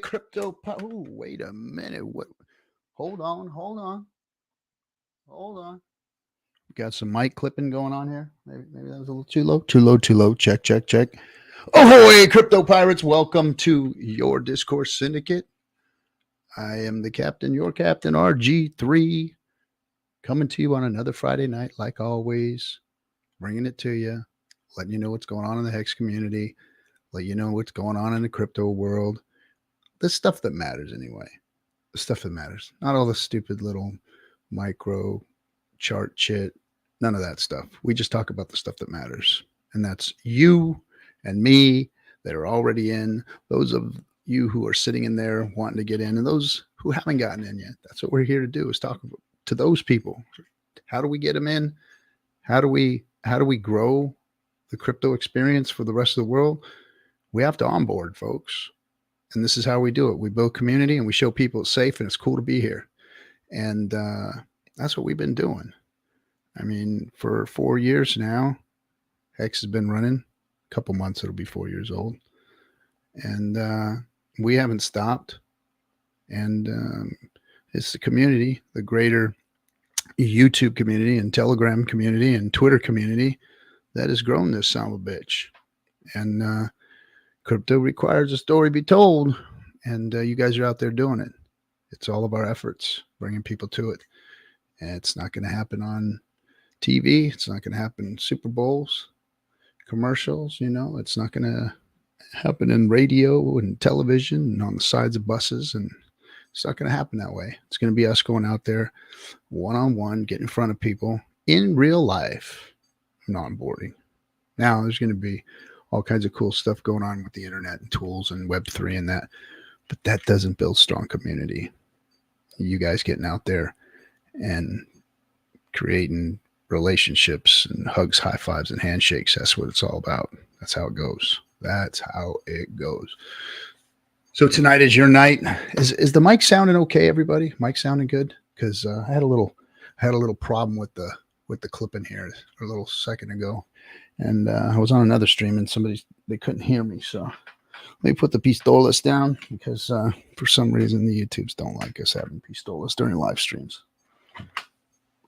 crypto. Oh, wait a minute. What? Hold on. We got some mic clipping going on here. Maybe that was a little too low. Too low. Check. Ahoy, crypto pirates. Welcome to your Discourse Syndicate. I am the captain, your Captain RG3, coming to you on another Friday night, like always, bringing it to you, letting you know what's going on in the Hex community, let you know what's going on in the crypto world. The stuff that matters anyway. The stuff that matters. Not all the stupid little micro chart shit. None of that stuff. We just talk about the stuff that matters. And that's you and me that are already in. Those of you who are sitting in there wanting to get in, and those who haven't gotten in yet. That's what we're here to do, is talk to those people. How do we get them in? How do we grow the crypto experience for the rest of the world? We have to onboard, folks. And this is how we do it. We build community and we show people it's safe and it's cool to be here. And that's what we've been doing. I mean, for 4 years now, Hex has been running. A couple months, it'll be 4 years old. And we haven't stopped. And it's the community, the greater YouTube community and Telegram community and Twitter community that has grown this son of a bitch. And crypto requires a story be told, and you guys are out there doing it. It's all of our efforts, bringing people to it. And it's not going to happen on TV. It's not going to happen in Super Bowls, commercials, It's not going to happen in radio and television and on the sides of buses. And it's not going to happen that way. It's going to be us going out there one-on-one, getting in front of people in real life and onboarding. Now, there's going to be all kinds of cool stuff going on with the internet and tools and Web3 and that. But that doesn't build strong community. You guys getting out there and creating relationships and hugs, high fives, and handshakes. That's what it's all about. That's how it goes. So tonight is your night. Is the mic sounding okay, everybody? Mic sounding good? Because I had a little problem with the clip in here a little second ago. And I was on another stream and they couldn't hear me. So let me put the pistolas down because for some reason the YouTubes don't like us having pistolas during live streams.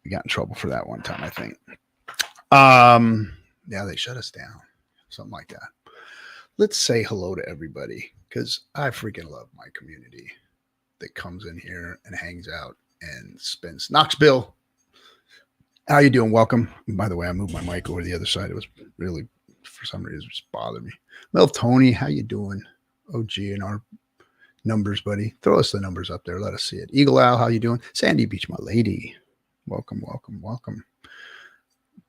We got in trouble for that one time, I think. Yeah, they shut us down. Something like that. Let's say hello to everybody because I freaking love my community that comes in here and hangs out and spends. Knoxville. How you doing? Welcome. And by the way, I moved my mic over the other side. It was really, for some reason, just bothered me. Well, Tony, how you doing? OG and our numbers, buddy. Throw us the numbers up there. Let us see it. Eagle Owl, how you doing? Sandy Beach, my lady. Welcome.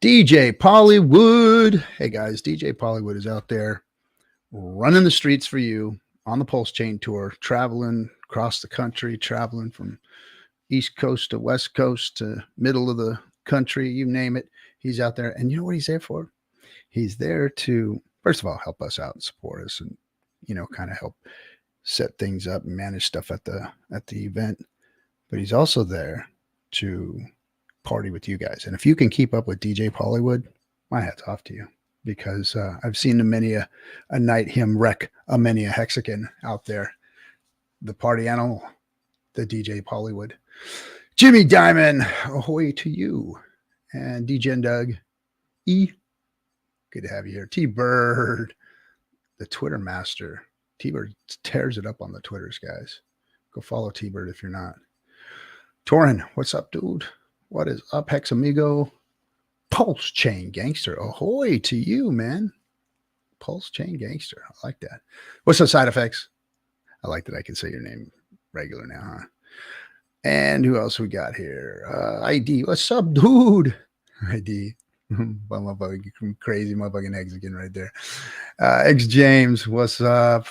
DJ Pollywood. Hey, guys. DJ Pollywood is out there running the streets for you on the Pulse Chain Tour, traveling across the country, traveling from East Coast to West Coast to middle of the country, you name it. He's out there. And you know what he's there for? He's there to, first of all, help us out and support us and, kind of help set things up and manage stuff at the event. But he's also there to party with you guys. And if you can keep up with DJ Pollywood, my hat's off to you, because I've seen many a night him wreck many a Hexican out there. The party animal, the DJ Pollywood. Jimmy Diamond, ahoy to you. And DJ and Doug E. Good to have you here. T-Bird, the Twitter master. T-Bird tears it up on the Twitters, guys. Go follow T-Bird if you're not. Torin, what's up, dude? What is up, Hex Amigo? Pulse Chain Gangster. Ahoy to you, man. Pulse Chain Gangster. I like that. What's up, Side Effects? I like that I can say your name regular now, huh? And who else we got here? ID. What's up, dude? ID. Crazy motherfucking Hexicans right there. X James, what's up?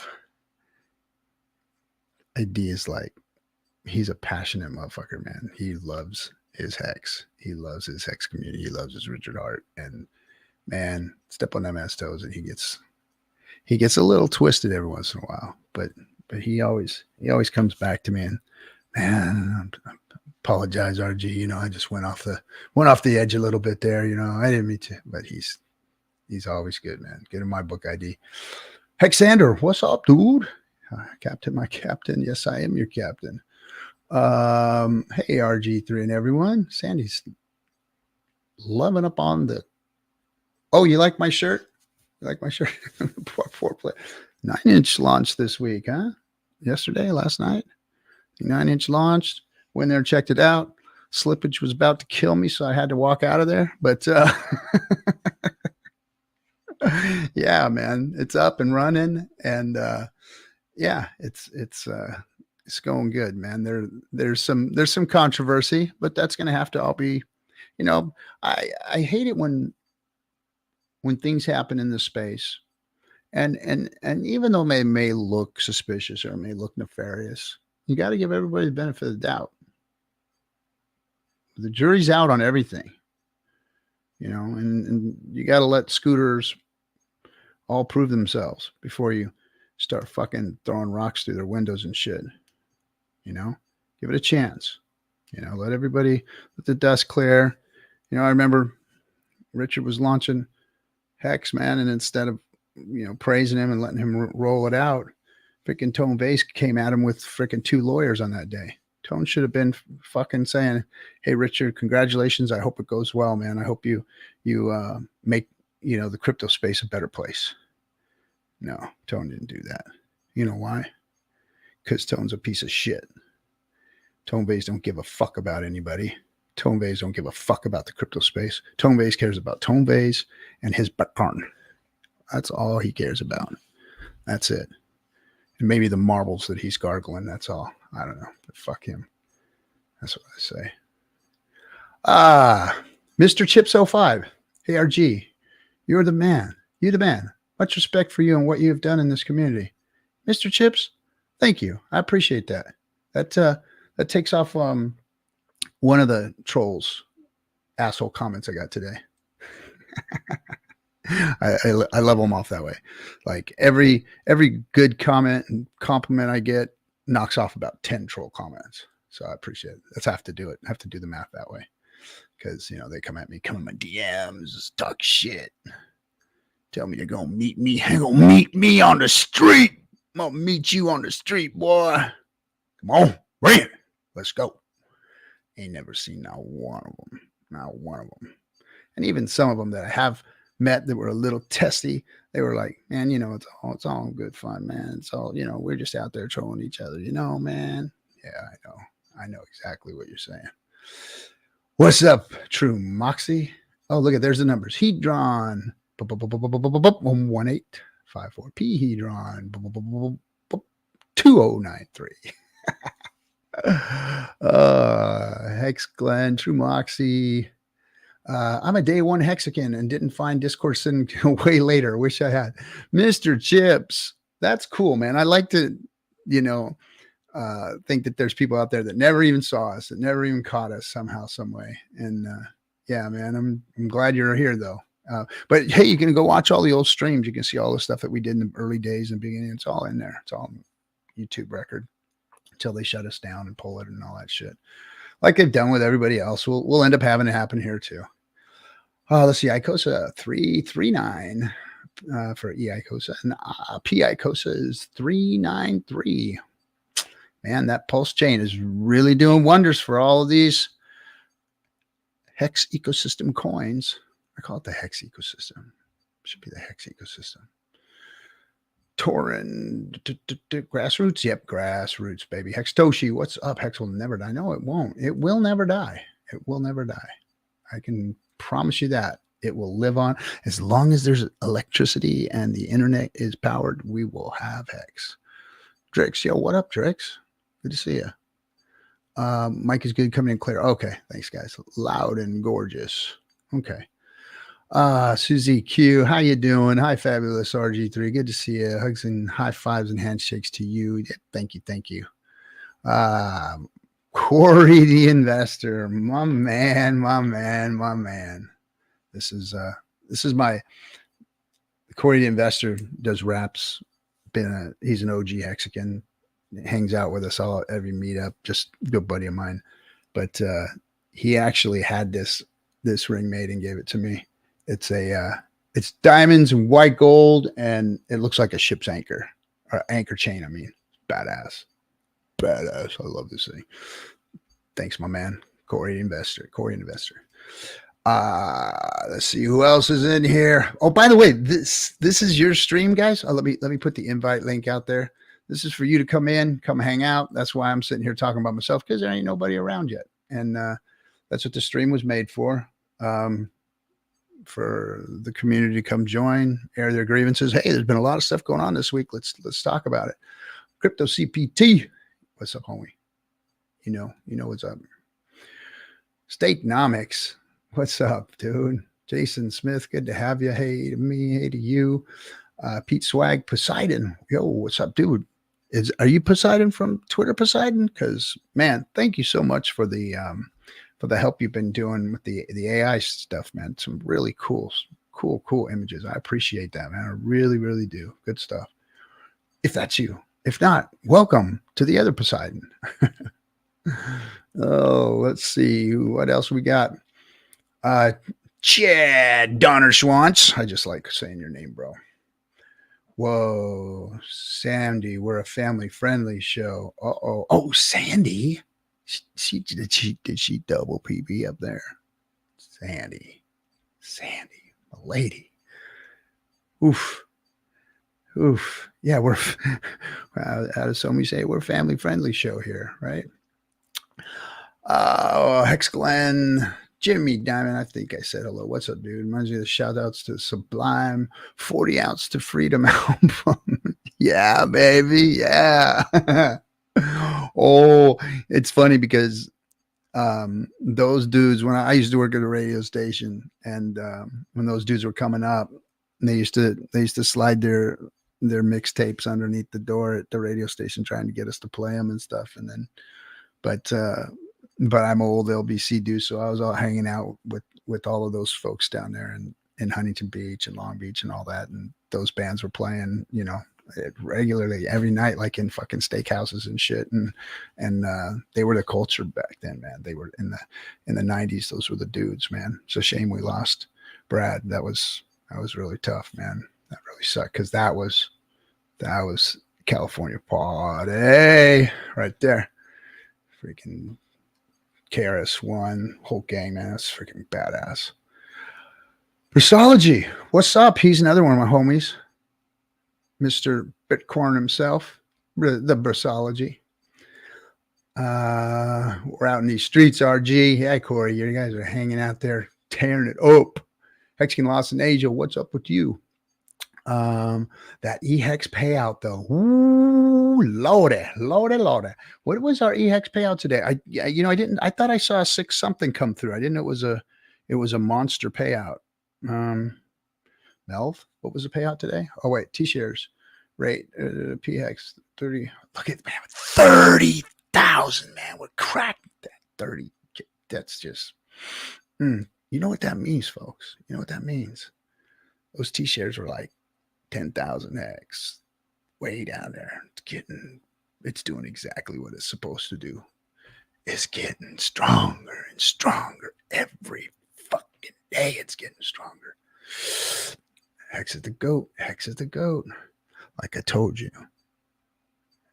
ID is like, he's a passionate motherfucker, man. He loves his Hex. He loves his Hex community. He loves his Richard Hart. And man, step on that man's toes and he gets a little twisted every once in a while. But he always comes back to me and, man, I apologize, RG. I just went off the edge a little bit there. I didn't mean to, but he's always good, man. Get in my book ID. Hexander, what's up, dude? Captain, my captain. Yes, I am your captain. Hey, RG3 and everyone. Sandy's loving up on the. Oh, you like my shirt? You like my shirt? 9-inch launched this week, huh? Yesterday, last night. 9-inch launched. Went there and checked it out. Slippage was about to kill me, so I had to walk out of there. But yeah, man, it's up and running, and yeah, it's going good, man. There's some controversy, but that's going to have to all be, I hate it when things happen in this space, and even though they may look suspicious or may look nefarious, you got to give everybody the benefit of the doubt. The jury's out on everything, and you got to let scooters all prove themselves before you start fucking throwing rocks through their windows and shit. Give it a chance. Let the dust clear. I remember Richard was launching Hex, man, and instead of praising him and letting him roll it out, freaking Tone Vase came at him with freaking 2 lawyers on that day. Tone should have been fucking saying, "Hey, Richard, congratulations. I hope it goes well, man. I hope you make the crypto space a better place." No, Tone didn't do that. You know why? Because Tone's a piece of shit. Tone Vase don't give a fuck about anybody. Tone Vase don't give a fuck about the crypto space. Tone Vase cares about Tone Vase and his Bitcoin. That's all he cares about. That's it. And maybe the marbles that he's gargling. That's all. I don't know. But fuck him. That's what I say. Mr. Chips05. Hey, RG. You're the man. You the man. Much respect for you and what you have done in this community. Mr. Chips, thank you. I appreciate that. That takes off one of the trolls asshole comments I got today. I level them off that way. Like every good comment and compliment I get knocks off about 10 troll comments. So I appreciate it. That's have to do it. I have to do the math that way. Because they come in my DMs, talk shit. Tell me you're gonna meet me. You're gonna meet me on the street. I'm gonna meet you on the street, boy. Come on, bring it. Let's go. Ain't never seen not one of them. Not one of them. And even some of them that I have met that were a little testy, they were like, man, it's all good fun, man. It's all, we're just out there trolling each other, man. Yeah, I know exactly what you're saying. What's up, True Moxie? Oh, look at, there's the numbers. Hedron 1854P Hedron 2093. Hex Glenn, True Moxie. I'm a day one Hexican and didn't find Discourse until way later. Wish I had. Mr. Chips. That's cool, man. I like to, think that there's people out there that never even saw us, that never even caught us somehow, some way. And yeah, man, I'm glad you're here though. But hey, you can go watch all the old streams. You can see all the stuff that we did in the early days and beginning. It's all in there. It's all YouTube record until they shut us down and pull it and all that shit. Like they've done with everybody else. We'll end up having it happen here too. Let's see, ICOSA 339 for EICOSA, and PICOSA is 393. Man, that pulse chain is really doing wonders for all of these Hex ecosystem coins. I call it the Hex ecosystem. Should be the Hex ecosystem. Torin, grassroots. Yep, grassroots, baby. Hextoshi, what's up? Hex will never die. No, it won't. It will never die. It will never die. I can promise you that. It will live on. As long as there's electricity and the internet is powered, we will have Hex. Drix, yo, what up, Drix? Good to see you. Mike is good, coming in clear. Okay, thanks, guys. Loud and gorgeous. Okay. Susie Q, how you doing? Hi, fabulous RG3. Good to see you. Hugs and high fives and handshakes to you. Yeah, thank you. Corey the investor, my man. This is my Corey the investor does raps. He's an OG Hexican. Hangs out with us all at every meetup. Just a good buddy of mine. But he actually had this ring made and gave it to me. It's it's diamonds and white gold, and it looks like a ship's anchor or anchor chain. I mean, Badass. Badass. I love this thing. Thanks, my man. Corey Investor. Let's see who else is in here. Oh, by the way, this is your stream, guys. Let me put the invite link out there. This is for you to come in, come hang out. That's why I'm sitting here talking about myself, because there ain't nobody around yet. And that's what the stream was made for the community to come join, air their grievances. Hey, there's been a lot of stuff going on this week. Let's talk about it. Crypto CPT. What's up, homie? You know what's up. Stakenomics. What's up, dude? Jason Smith, good to have you. Hey to me, hey to you. Pete Swag, Poseidon. Yo, what's up, dude? Are you Poseidon from Twitter Poseidon? Because, man, thank you so much for the help you've been doing with the AI stuff, man. Some really cool images. I appreciate that, man. I really, really do. Good stuff. If that's you. If not, welcome to the other Poseidon. Oh, let's see what else we got. Chad Donnerschwantz. I just like saying your name, bro. Whoa, Sandy, we're a family-friendly show. Uh-oh. Oh, Sandy. Did she double PB up there? Sandy, a lady. Oof. Yeah, we're how does somebody say it? We're a family-friendly show here, right? Hex Glenn, Jimmy Diamond. I think I said hello. What's up, dude? Reminds me of the shout outs to Sublime, 40 Ounce to Freedom album. Yeah, baby. Yeah. Oh, it's funny because those dudes, when I used to work at a radio station, and when those dudes were coming up, they used to slide their mixtapes underneath the door at the radio station, trying to get us to play them and stuff. And then, but I'm old LBC dude, so I was all hanging out with all of those folks down there in Huntington Beach and Long Beach and all that, and those bands were playing, regularly every night, like in fucking steakhouses and shit, and they were the culture back then, man. They were in the 90s. Those were the dudes, man. It's a shame we lost Brad. That was really tough, man. That really sucked, because that was California party right there. Freaking KRS-One, whole gang, man. That's freaking badass. Versology, what's up? He's another one of my homies. Mr. Bitcoin himself, the Versology. We're out in these streets, RG. Hey, Corey, you guys are hanging out there, tearing it up. Hexican Lost in Asia, what's up with you? That EHEX payout, though. Ooh, lordy. What was our EHEX payout today? I thought I saw a 6 something come through. I didn't know it was a monster payout. Melv, what was the payout today? Oh, wait, T-shares rate, PX 30. Look at, man, 30,000, man. We're cracking that 30. That's just, you know what that means, folks? You know what that means? Those T-shares were like 10,000x, way down there. It's doing exactly what it's supposed to do. It's getting stronger and stronger every fucking day. It's getting stronger. Hex is the goat. Like I told you.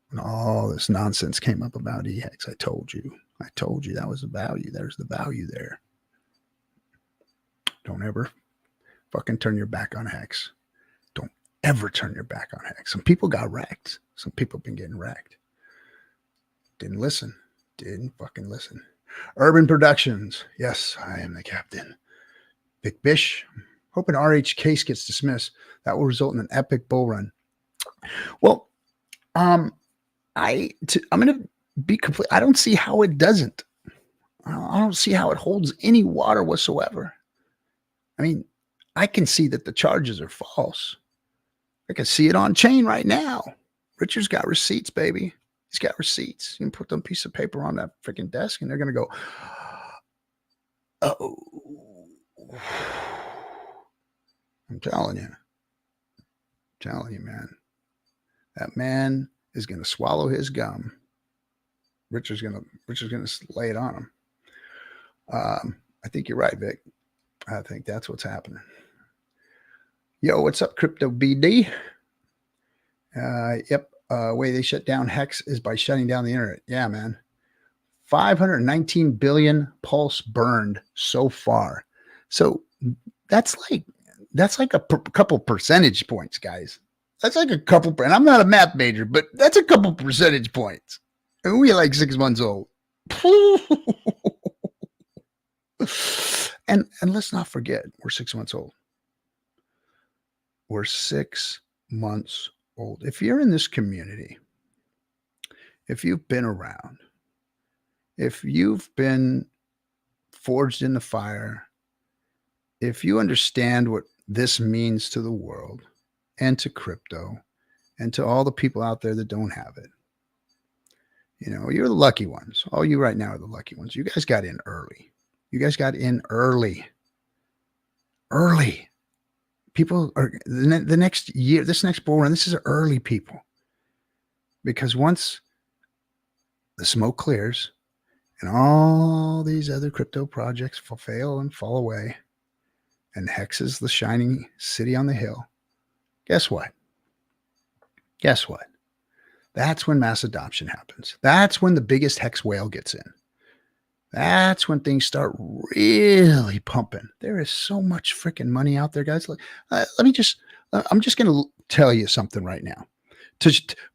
When all this nonsense came up about EHEX, I told you that was the value. There's the value there. Don't ever fucking turn your back on Hex. Don't ever turn your back on Hex. Some people got wrecked. Some people have been getting wrecked. Didn't fucking listen. Urban Productions. Yes, I am the captain. Vic Bish. Hoping RH case gets dismissed. That will result in an epic bull run. Well, I'm going to be complete. I don't see how it doesn't. I don't see how it holds any water whatsoever. I mean, I can see that the charges are false. I can see it on chain right now. Richard's got receipts, baby. He's got receipts. You can put them piece of paper on that freaking desk, and they're going to go, oh. I'm telling you, man. That man is going to swallow his gum. Richard's going to lay it on him. I think you're right, Vic. I think that's what's happening. Yo, what's up, Crypto BD? Yep. way they shut down Hex is by shutting down the internet. Yeah, man. 519 billion pulse burned so far. So that's like a couple percentage points, guys. That's like a couple. And I'm not a math major, but that's a couple percentage points. And we're like 6 months old. and let's not forget, we're 6 months old. We're 6 months old. If you're in this community, if you've been around, if you've been forged in the fire, if you understand what this means to the world and to crypto and to all the people out there that don't have it, you know, you're the lucky ones. All you right now are the lucky ones. You guys got in early. You guys got in early. Early. People are the next year, this next bull run, this is early people. Because once the smoke clears and all these other crypto projects fail and fall away, and Hex is the shining city on the hill, guess what? Guess what? That's when mass adoption happens. That's when the biggest Hex whale gets in. That's when things start really pumping. There is so much freaking money out there, guys. I'm just going to tell you something right now.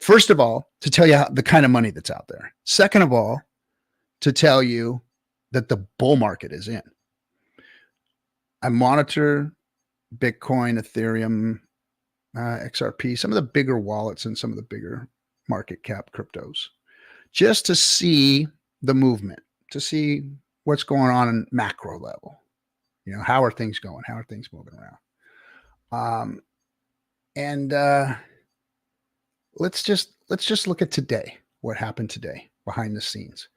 First of all, to tell you the kind of money that's out there. Second of all, to tell you that the bull market is in. I monitor Bitcoin, Ethereum, XRP, some of the bigger wallets and some of the bigger market cap cryptos, just to see the movement, to see what's going on in macro level. You know, how are things going? How are things moving around? Let's just look at today. What happened today behind the scenes?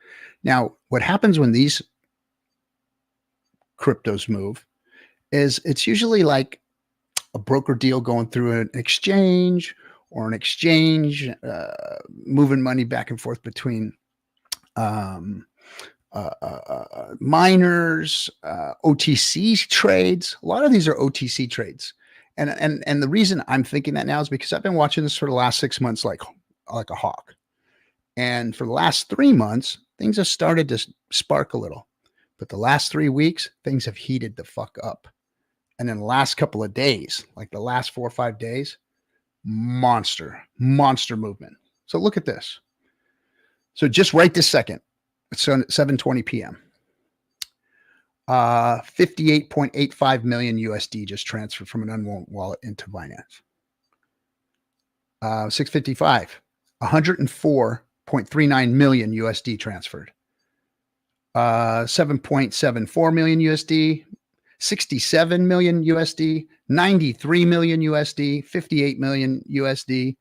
Now, what happens when these cryptos move is it's usually like a broker deal going through an exchange, or an exchange moving money back and forth between miners, OTC trades. A lot of these are OTC trades. And the reason I'm thinking that now is because I've been watching this for the last 6 months like a hawk. And for the last 3 months, things have started to spark a little. But the last 3 weeks, things have heated the fuck up. And in the last couple of days, like the last 4 or 5 days, monster movement. So look at this. So just right this second, it's 7:20 p.m. 58.85 million USD just transferred from an unknown wallet into Binance. 6:55, 104.39 million USD transferred. 7.74 million USD, 67 million USD, 93 million USD, 58 million USD,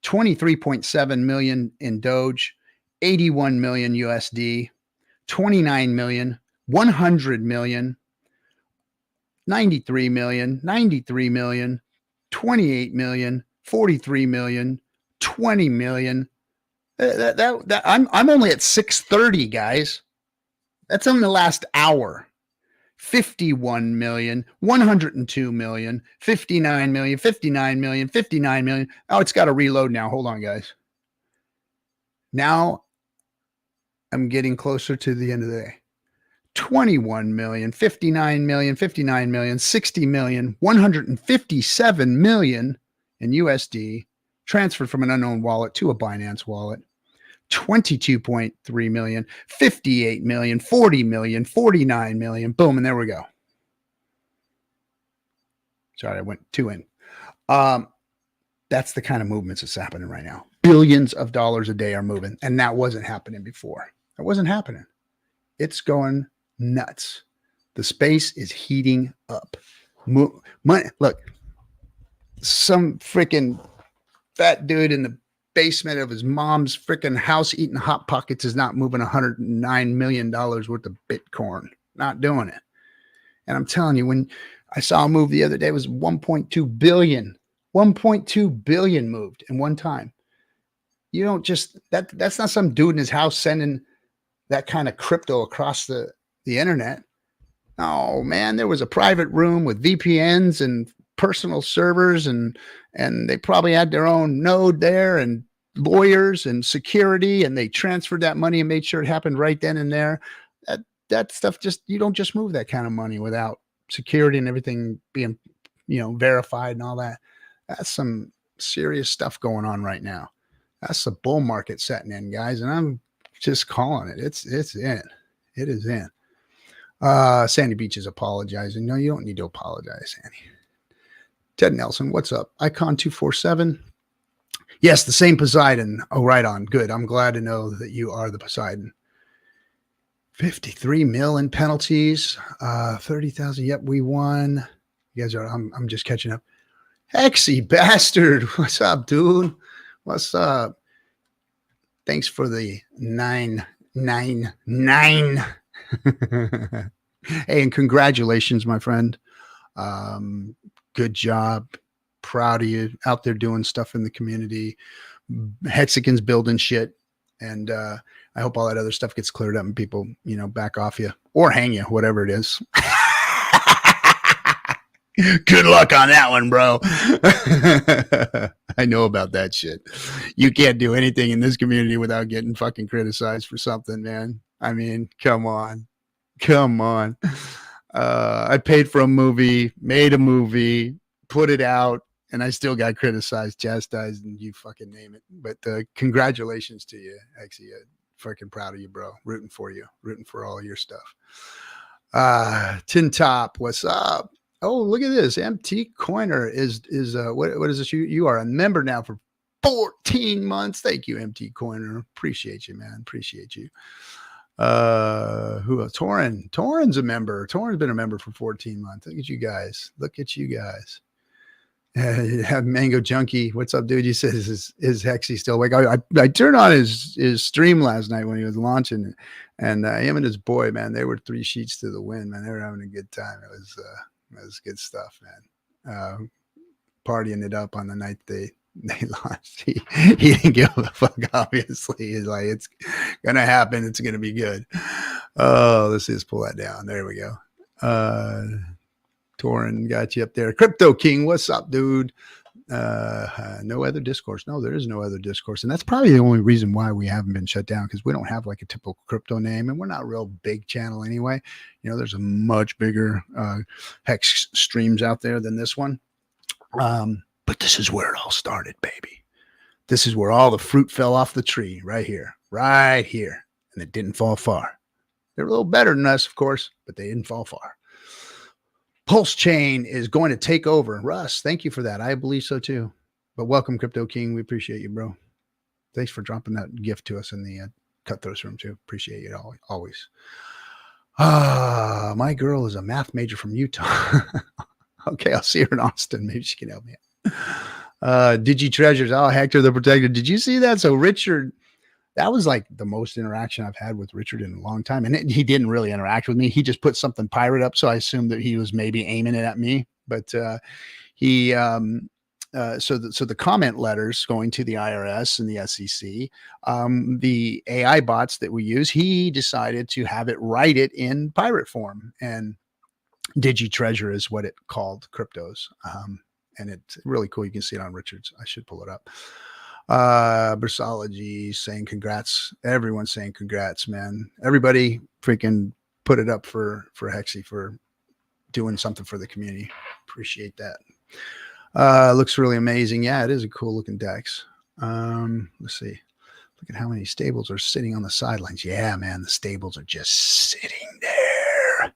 23.7 million in Doge, 81 million USD, 29 million, 100 million, 93 million, 93 million, 28 million, 43 million, 20 million. I'm only at 630, guys. That's in the last hour. 51 million, 102 million, 59 million, 59 million, 59 million. Oh, it's got to reload now. Hold on, guys. Now I'm getting closer to the end of the day. 21 million, 59 million, 59 million, 60 million, 157 million in USD transferred from an unknown wallet to a Binance wallet. 22.3 million, 58 million, 40 million, 49 million. Boom. And there we go. Sorry, I went 2 in. That's the kind of movements that's happening right now. Billions of dollars a day are moving. And that wasn't happening before. That wasn't happening. It's going nuts. The space is heating up. Money, look, some freaking fat dude in the basement of his mom's freaking house eating Hot Pockets is not moving $109 million worth of Bitcoin. Not doing it. And I'm telling you, when I saw a move the other day, it was 1.2 billion. 1.2 billion moved in one time. You don't just, that's not some dude in his house sending that kind of crypto across the internet. Oh man, there was a private room with VPNs and personal servers, and they probably had their own node there, and lawyers and security, and they transferred that money and made sure it happened right then and there. That stuff, you don't just move that kind of money without security and everything being, verified and all that. That's some serious stuff going on right now. That's the bull market setting in, guys, and I'm just calling it. It's in. It is in. Sandy Beach is apologizing. No, you don't need to apologize, Sandy. Ted Nelson, what's up? Icon 247. Yes, the same Poseidon. Oh, right on. Good. I'm glad to know that you are the Poseidon. 53 mil in penalties. 30,000. Yep, we won. You guys are. I'm just catching up. Hexy bastard. What's up, dude? What's up? Thanks for the 999. Hey, and congratulations, my friend. Good job. Proud of you out there doing stuff in the community. Hexicans building shit. And I hope all that other stuff gets cleared up and people, back off you or hang you, whatever it is. Good luck on that one, bro. I know about that shit. You can't do anything in this community without getting fucking criticized for something, man. I mean, come on. I paid for a movie, made a movie, put it out, and I still got criticized, chastised, and you fucking name it. But congratulations to you, Hexy. Fucking proud of you, bro. Rooting for you. Rooting for all your stuff. Tin Top, what's up? Oh, look at this. MT Coiner is what is this? You are a member now for 14 months. Thank you, MT Coiner. Appreciate you, man. Appreciate you. Who else? Torin's a member. Torin's been a member for 14 months. Look at you guys. Have Mango Junkie. What's up, dude? You said is Hexy still awake? I turned on his stream last night when he was launching, and him and his boy, man, they were 3 sheets to the wind, man. They were having a good time. It was good stuff, man. Partying it up on the night they launched. He didn't give a fuck, obviously. He's like, it's gonna happen, it's gonna be good. Oh, let's just pull that down. There we go. Torin got you up there. Crypto King, what's up, dude? No other discourse. No, there is no other discourse. And that's probably the only reason why we haven't been shut down, because we don't have like a typical crypto name, and we're not a real big channel anyway. There's a much bigger Hex streams out there than this one. But this is where it all started, baby. This is where all the fruit fell off the tree, right here. And it didn't fall far. They're a little better than us, of course, but they didn't fall far. Pulse Chain is going to take over. Russ, thank you for that. I believe so too. But welcome, Crypto King. We appreciate you, bro. Thanks for dropping that gift to us in the Cutthroats room too. Appreciate you always. My girl is a math major from Utah. Okay, I'll see her in Austin. Maybe she can help me out. Digi Treasures. Oh, Hector the Protector. Did you see that? So Richard, that was like the most interaction I've had with Richard in a long time. And he didn't really interact with me. He just put something pirate up. So I assumed that he was maybe aiming it at me. But so the comment letters going to the IRS and the SEC, the AI bots that we use, he decided to have it write it in pirate form. And Digi Treasure is what it called cryptos. And it's really cool. You can see it on Richard's. I should pull it up. Bursology saying congrats. Everyone's saying congrats, man. Everybody freaking put it up for Hexy for doing something for the community. Appreciate that. Looks really amazing. Yeah, it is a cool looking DEX. Let's see. Look at how many stables are sitting on the sidelines. Yeah, man, the stables are just sitting there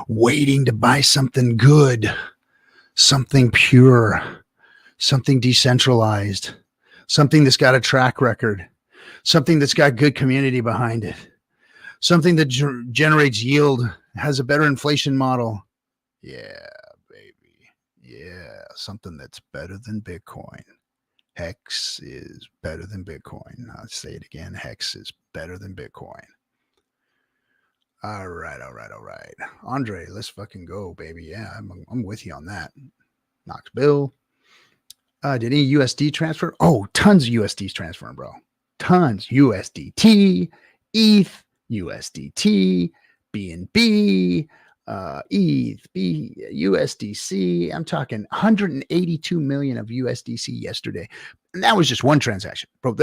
waiting to buy something good, something pure, something decentralized, something that's got a track record, something that's got good community behind it, something that generates yield, has a better inflation model. Yeah, baby. Yeah, something that's better than Bitcoin. Hex is better than Bitcoin. I'll say it again. Hex is better than Bitcoin. All right. Andre, let's fucking go, baby. Yeah, I'm with you on that. Knox Bill. Did any USD transfer? Oh, tons of USDs transferring, bro. Tons. USDT, ETH, USDT, BNB, ETH, USDC. I'm talking 182 million of USDC yesterday. And that was just one transaction. Bro,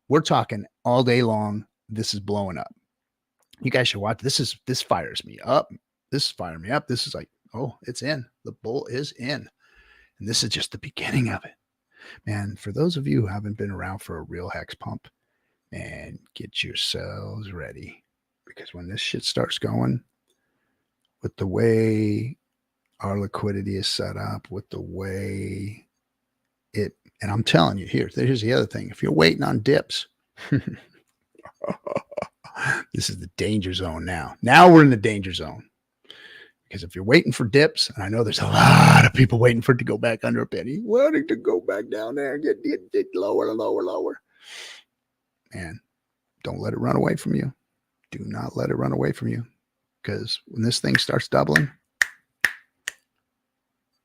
we're talking all day long. This is blowing up. You guys should watch. This fires me up. This fires me up. This is like, oh, it's in. The bull is in. And this is just the beginning of it. Man, for those of you who haven't been around for a real hex pump, man, get yourselves ready. Because when this shit starts going, with the way our liquidity is set up, with the way it, and I'm telling you, here's the other thing. If you're waiting on dips, this is the danger zone now. Now we're in the danger zone. Because if you're waiting for dips, and I know there's a lot of people waiting for it to go back under a penny, wanting to go back down there and get lower, lower, lower. And don't let it run away from you. Do not let it run away from you. Because when this thing starts doubling,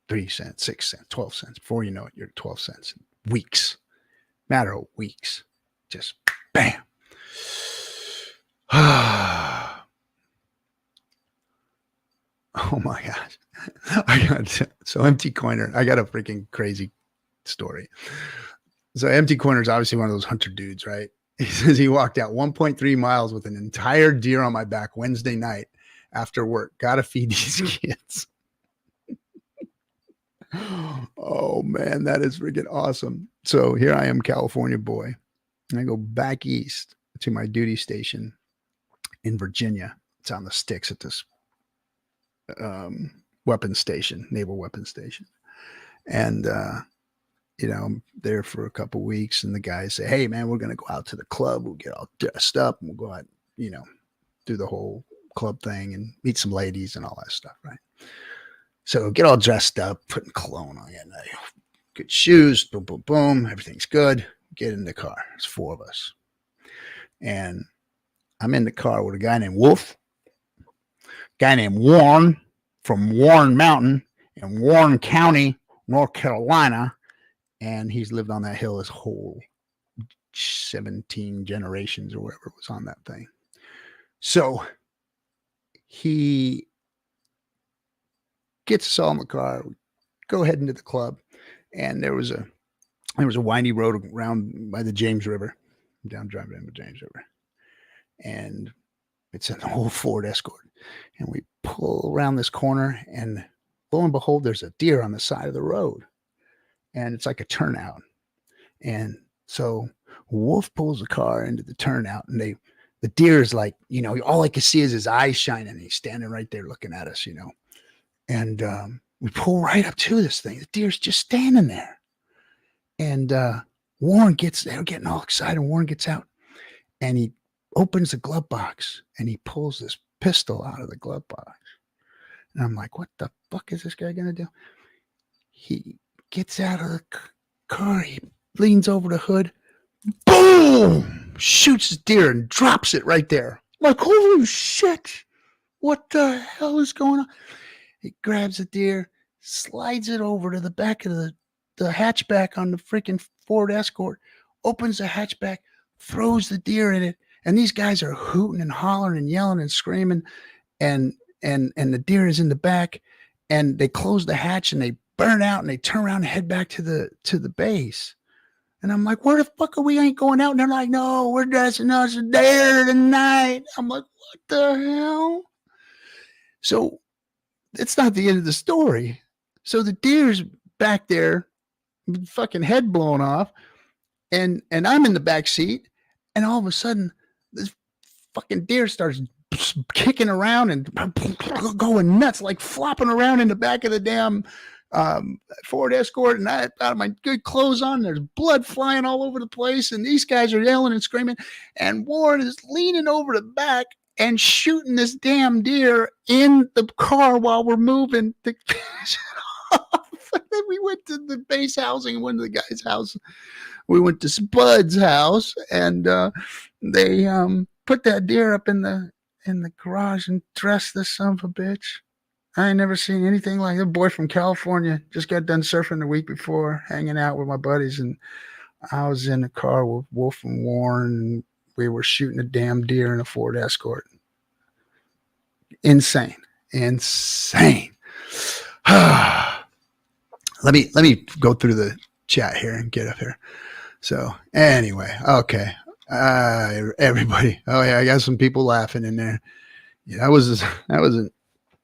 3 cents, 6 cents, 12 cents. Before you know it, you're at 12 cents. Weeks. Matter of weeks. Just bam. Oh my gosh. So MT Coiner, I got a freaking crazy story. So MT Coiner is obviously one of those hunter dudes, right? He says he walked out 1.3 miles with an entire deer on my back Wednesday night after work. Gotta feed these kids. Oh man, that is freaking awesome. So here I am, California boy. And I go back east to my duty station in Virginia. It's on the sticks at this weapons station, naval weapons station. And, I'm there for a couple weeks, and the guys say, hey man, we're going to go out to the club. We'll get all dressed up and we'll go out, do the whole club thing and meet some ladies and all that stuff. Right. So get all dressed up, putting cologne on, good shoes, boom, boom, boom. Everything's good. Get in the car. It's 4 of us. And I'm in the car with a guy named Wolf, guy named Warren from Warren Mountain in Warren County, North Carolina. And he's lived on that hill his whole 17 generations or whatever was on that thing. So he gets us all in the car. We go heading to the club. And there was a windy road around by the James River. I'm down driving in the James River. And it's an old Ford Escort. And we pull around this corner, and lo and behold, there's a deer on the side of the road. And it's like a turnout. And so Wolf pulls the car into the turnout, and the deer is like, all I can see is his eyes shining. He's standing right there looking at us, And we pull right up to this thing. The deer's just standing there. And Warren gets there, getting all excited. Warren gets out, and he opens the glove box, and he pulls this pistol out of the glove box. And I'm like, what the fuck is this guy going to do? He gets out of the car. He leans over the hood. Boom! Shoots the deer and drops it right there. I'm like, holy shit. What the hell is going on? He grabs the deer, slides it over to the back of the hatchback on the freaking Ford Escort, opens the hatchback, throws the deer in it. And these guys are hooting and hollering and yelling and screaming. And the deer is in the back, and they close the hatch and they burn out, and they turn around and head back to the base. And I'm like, where the fuck are we? Ain't going out. And they're like, no, we're dressing us a deer tonight. I'm like, what the hell? So it's not the end of the story. So the deer's back there, fucking head blown off, and I'm in the back seat, and all of a sudden this fucking deer starts kicking around and going nuts, like flopping around in the back of the damn Ford Escort, and I out of my good clothes on. There's blood flying all over the place, and these guys are yelling and screaming, and Warren is leaning over the back and shooting this damn deer in the car while we're moving to finish it off. And then we went to the base housing, went to the guy's house. We went to Spud's house, and they put that deer up in the garage and dressed this son of a bitch. I ain't never seen anything like it. A boy from California just got done surfing the week before, hanging out with my buddies, and I was in the car with Wolf and Warren, and we were shooting a damn deer in a Ford Escort. Insane. Insane. let me go through the chat here and get up here. So anyway, okay. Everybody. Oh yeah, I got some people laughing in there. Yeah, that was an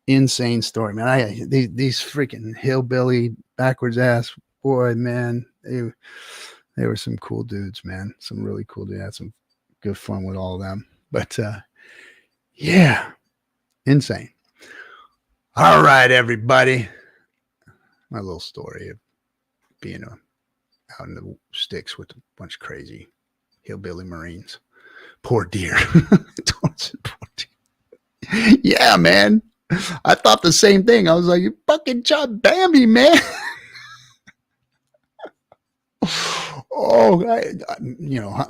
insane story, man. These freaking hillbilly backwards ass boy, man. They were some cool dudes, man. Some really cool dudes. I had some good fun with all of them. But yeah, insane. All right, everybody. My little story of being out in the sticks with a bunch of crazy hillbilly Marines. Poor deer. Yeah, man. I thought the same thing. I was like, you fucking shot Bambi, man.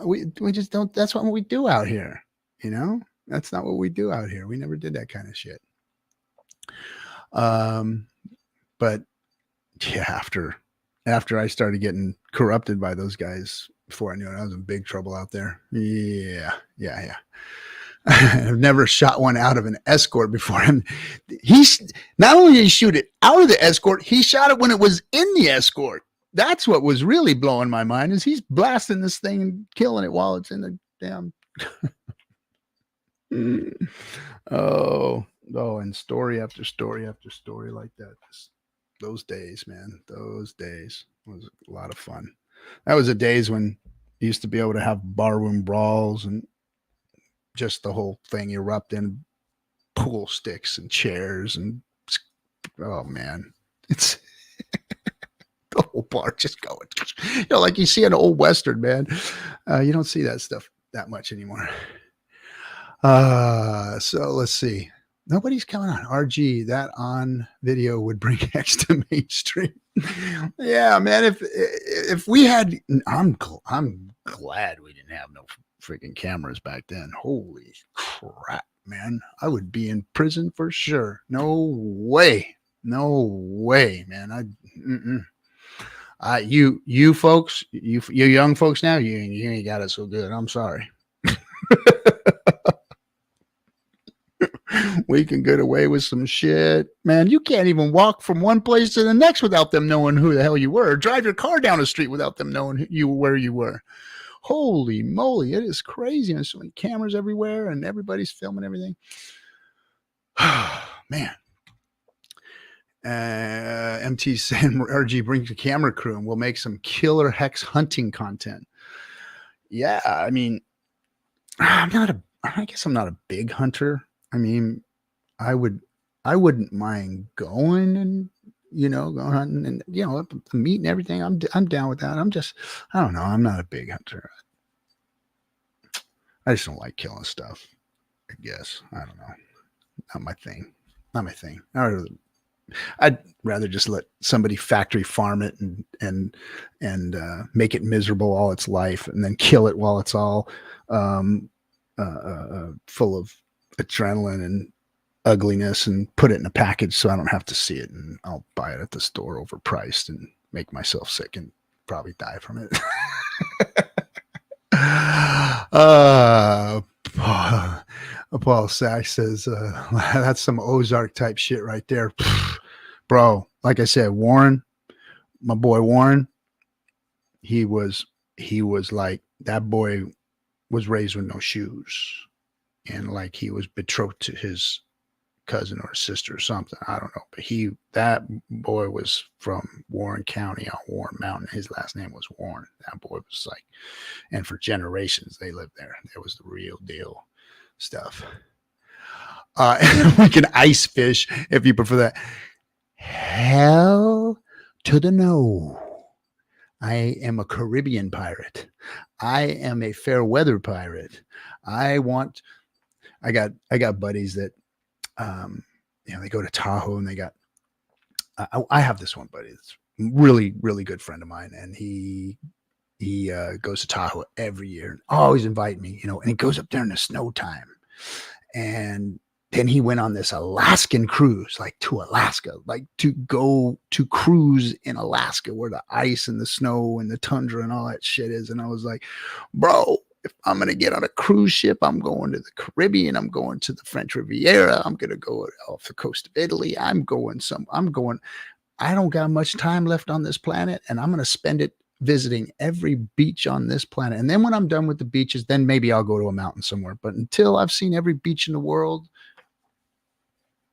We just don't. That's what we do out here. That's not what we do out here. We never did that kind of shit. But yeah, after I started getting corrupted by those guys, before I knew it, I was in big trouble out there. Yeah. I've never shot one out of an escort before. He's not only did he shoot it out of the escort, he shot it when it was in the escort. That's what was really blowing my mind, is he's blasting this thing and killing it while it's in the damn. And story after story after story like that. Those days, man, those days was a lot of fun. That was the days when you used to be able to have barroom brawls and just the whole thing erupt in pool sticks and chairs and oh man, it's the whole bar just going, like you see an old Western, man. You don't see that stuff that much anymore. So let's see. Nobody's coming on. RG, that on video would bring Hex to mainstream. Yeah, man. If we had, I'm glad we didn't have no freaking cameras back then. Holy crap, man. I would be in prison for sure. No way, man. You folks, you young folks now, you ain't got it so good. I'm sorry. We can get away with some shit, man. You can't even walk from one place to the next without them knowing who the hell you were. Drive your car down the street without them knowing where you were. Holy moly, it is crazy. There's so many cameras everywhere and everybody's filming everything. Man. MT saying RG brings a camera crew and we'll make some killer hex hunting content. Yeah, I mean, I guess I'm not a big hunter. I mean, I wouldn't mind going and, going hunting and, the meat and everything. I'm down with that. I don't know. I'm not a big hunter. I just don't like killing stuff, I guess. I don't know. Not my thing. I'd rather just let somebody factory farm it and make it miserable all its life and then kill it while it's all full of adrenaline and ugliness and put it in a package so I don't have to see it, and I'll buy it at the store overpriced and make myself sick and probably die from it. Paul Sack says that's some Ozark type shit right there. Bro, like I said, Warren, my boy Warren, he was like, that boy was raised with no shoes. And like he was betrothed to his cousin or sister or something. I don't know. But that boy was from Warren County on Warren Mountain. His last name was Warren. That boy was like, and for generations they lived there. There was the real deal stuff. We can ice fish if you prefer that. Hell to the no. I am a Caribbean pirate. I am a fair weather pirate. I got buddies that, they go to Tahoe and they got, I have this one buddy that's really, really good friend of mine. And he goes to Tahoe every year and always invite me, and he goes up there in the snow time. And then he went on this Alaskan cruise, like to Alaska, like to go to cruise in Alaska where the ice and the snow and the tundra and all that shit is. And I was like, bro, if I'm going to get on a cruise ship, I'm going to the Caribbean. I'm going to the French Riviera. I'm going to go off the coast of Italy. I don't got much time left on this planet, and I'm going to spend it visiting every beach on this planet. And then when I'm done with the beaches, then maybe I'll go to a mountain somewhere. But until I've seen every beach in the world,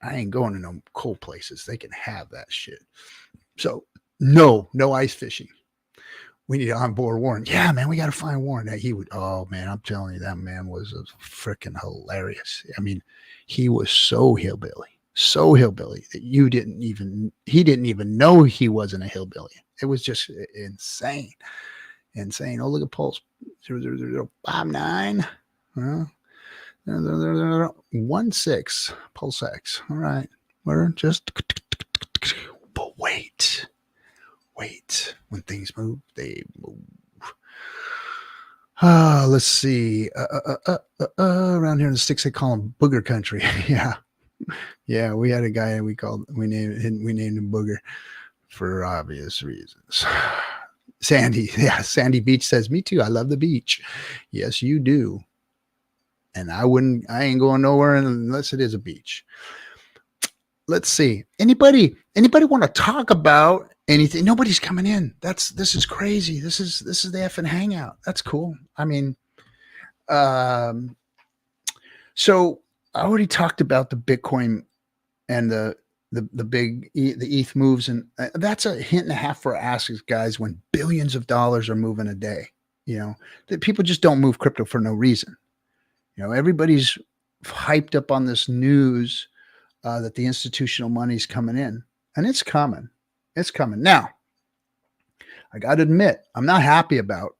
I ain't going to no cold places. They can have that shit. So no ice fishing. We need to onboard Warren. Yeah, man, we got to find Warren. Oh man, I'm telling you, that man was freaking hilarious. I mean, he was so hillbilly that he didn't even know he wasn't a hillbilly. It was just insane. Oh, look at Pulse 00059. 16 Pulse X. All right. We're just, but wait. When things move, they move. Let's see. Around here in the sticks, they call him Booger Country. Yeah. We had a guy we named him Booger for obvious reasons. Sandy Beach says, me too. I love the beach. Yes, you do. And I ain't going nowhere unless it is a beach. Let's see. Anybody want to talk about anything? Nobody's coming in. This is crazy. This is the effing Hangout. That's cool. I mean, so I already talked about the Bitcoin and the big the ETH moves, and that's a hint and a half for asks, guys. When billions of dollars are moving a day, that people just don't move crypto for no reason. Everybody's hyped up on this news that the institutional money's coming in, and it's coming. Now, I got to admit, I'm not happy about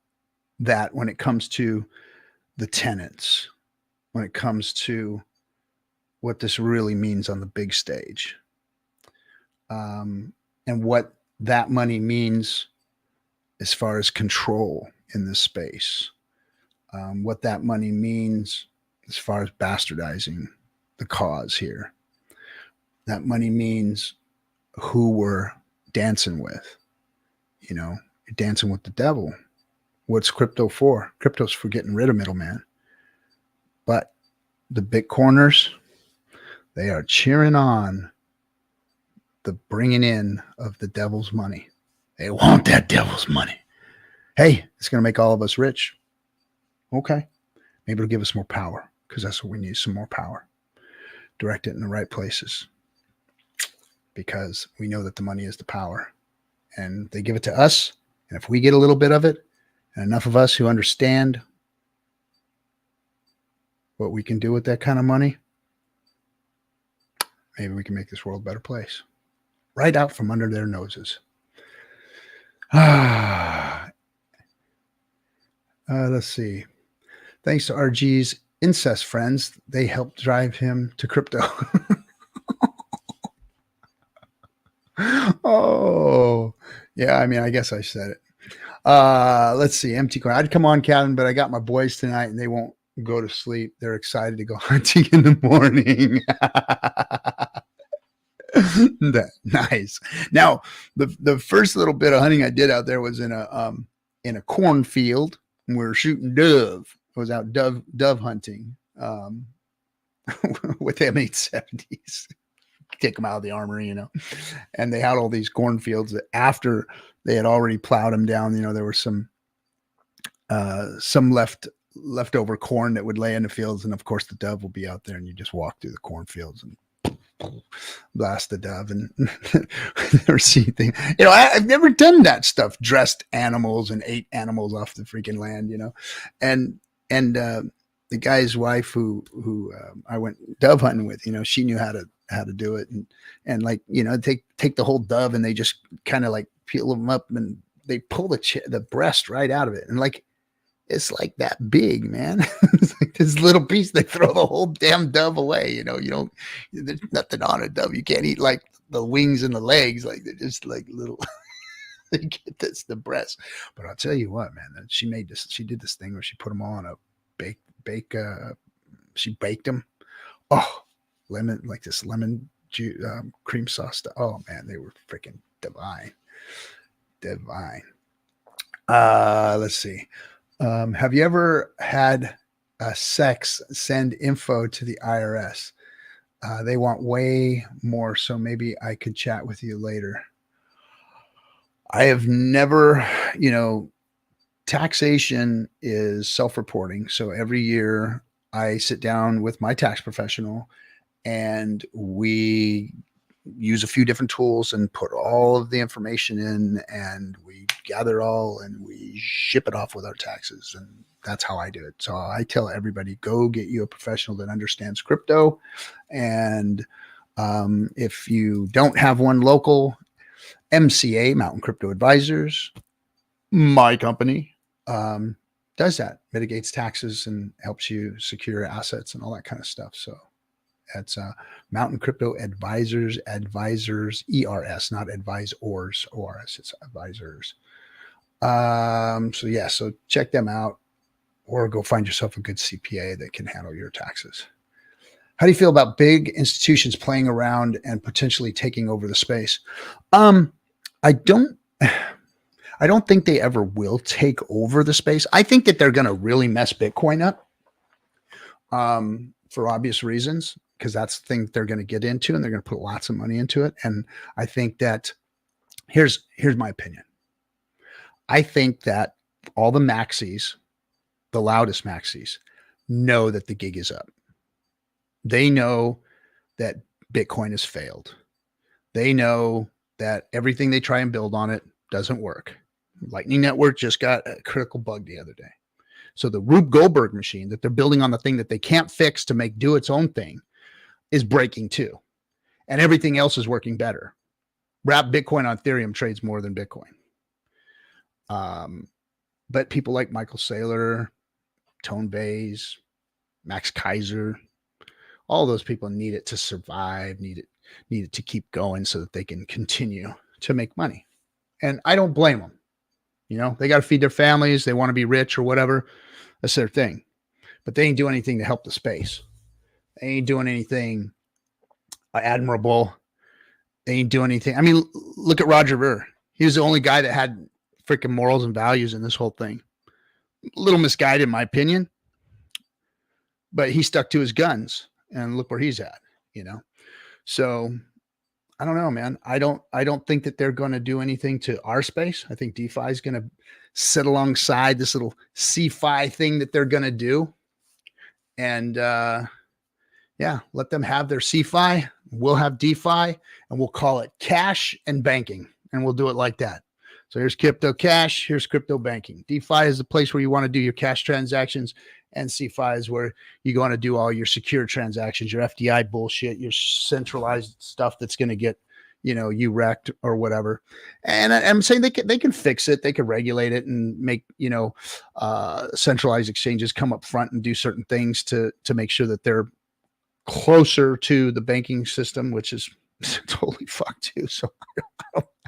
that when it comes to the tenants, when it comes to what this really means on the big stage, and what that money means as far as control in this space, what that money means as far as bastardizing the cause here. That money means who we're dancing with. You're dancing with the devil. What's crypto for? Crypto's for getting rid of middleman. But the Bitcoiners, they are cheering on the bringing in of the devil's money. They want that devil's money. Hey, it's going to make all of us rich. Okay. Maybe it'll give us more power, because that's what we need, some more power. Direct it in the right places, because we know that the money is the power, and they give it to us. And if we get a little bit of it, and enough of us who understand what we can do with that kind of money, maybe we can make this world a better place. Right out from under their noses. Let's see. Thanks to RG's incest friends, they helped drive him to crypto. Oh, yeah. I mean, I guess I said it. Let's see. Empty coin. I'd come on, Captain, but I got my boys tonight, and they won't go to sleep. They're excited to go hunting in the morning. Nice. Now, the first little bit of hunting I did out there was in a cornfield. We were shooting dove. I was out dove hunting with M870s. Take them out of the armory, and they had all these cornfields that after they had already plowed them down, there was some leftover corn that would lay in the fields. And of course the dove will be out there, and you just walk through the cornfields and blast the dove. And never see anything. I've never done that stuff, dressed animals and ate animals off the freaking land, and the guy's wife who I went dove hunting with, she knew how to do it, and like, take the whole dove, and they just kind of like peel them up, and they pull the breast right out of it, and like it's like that big, man. It's like this little piece. They throw the whole damn dove away. There's nothing on a dove. You can't eat like the wings and the legs. Like they're just like little. They get the breast. But I'll tell you what, man. She did this thing where she put them all on a bake. She baked them. Oh, lemon, like this lemon cream sauce stuff. Oh man, they were freaking divine. Let's see. Have you ever had a sex send info to the IRS? They want way more, so maybe I could chat with you later. I have never, taxation is self-reporting. So every year I sit down with my tax professional and we use a few different tools and put all of the information in, and we gather it all and we ship it off with our taxes. And that's how I do it. So I tell everybody, go get you a professional that understands crypto. And if you don't have one local, MCA, Mountain Crypto Advisors, my company, does that, mitigates taxes and helps you secure assets and all that kind of stuff. So that's Mountain Crypto Advisors, ERS, not advisors, ORS, it's advisors. So check them out, or go find yourself a good CPA that can handle your taxes. How do you feel about big institutions playing around and potentially taking over the space? I don't think they ever will take over the space. I think that they're going to really mess Bitcoin up for obvious reasons, because that's the thing they're going to get into, and they're going to put lots of money into it. And I think that here's my opinion. I think that all the maxis, the loudest maxis, know that the gig is up. They know that Bitcoin has failed. They know that everything they try and build on it doesn't work. Lightning Network just got a critical bug the other day. So the Rube Goldberg machine that they're building on the thing that they can't fix to do its own thing is breaking too. And everything else is working better. Wrap Bitcoin on Ethereum trades more than Bitcoin. But people like Michael Saylor, Tone Bays, Max Kaiser, all those people need it to survive, need it to keep going so that they can continue to make money. And I don't blame them. They got to feed their families. They want to be rich or whatever. That's their thing. But they ain't doing anything to help the space. They ain't doing anything admirable. They ain't doing anything. I mean, look at Roger Ver. He was the only guy that had freaking morals and values in this whole thing. A little misguided, in my opinion. But he stuck to his guns, and look where he's at, So I don't know, man. I don't think that they're going to do anything to our space. I think DeFi is going to sit alongside this little CeFi thing that they're going to do. And let them have their CeFi. We'll have DeFi, and we'll call it cash and banking. And we'll do it like that. So here's crypto cash, here's crypto banking. DeFi is the place where you want to do your cash transactions, and CeFi is where you want to do all your secure transactions, your FDI bullshit, your centralized stuff that's going to get, you wrecked or whatever. And I'm saying they can fix it. They can regulate it and make, centralized exchanges come up front and do certain things to make sure that they're closer to the banking system, which is totally fucked too. So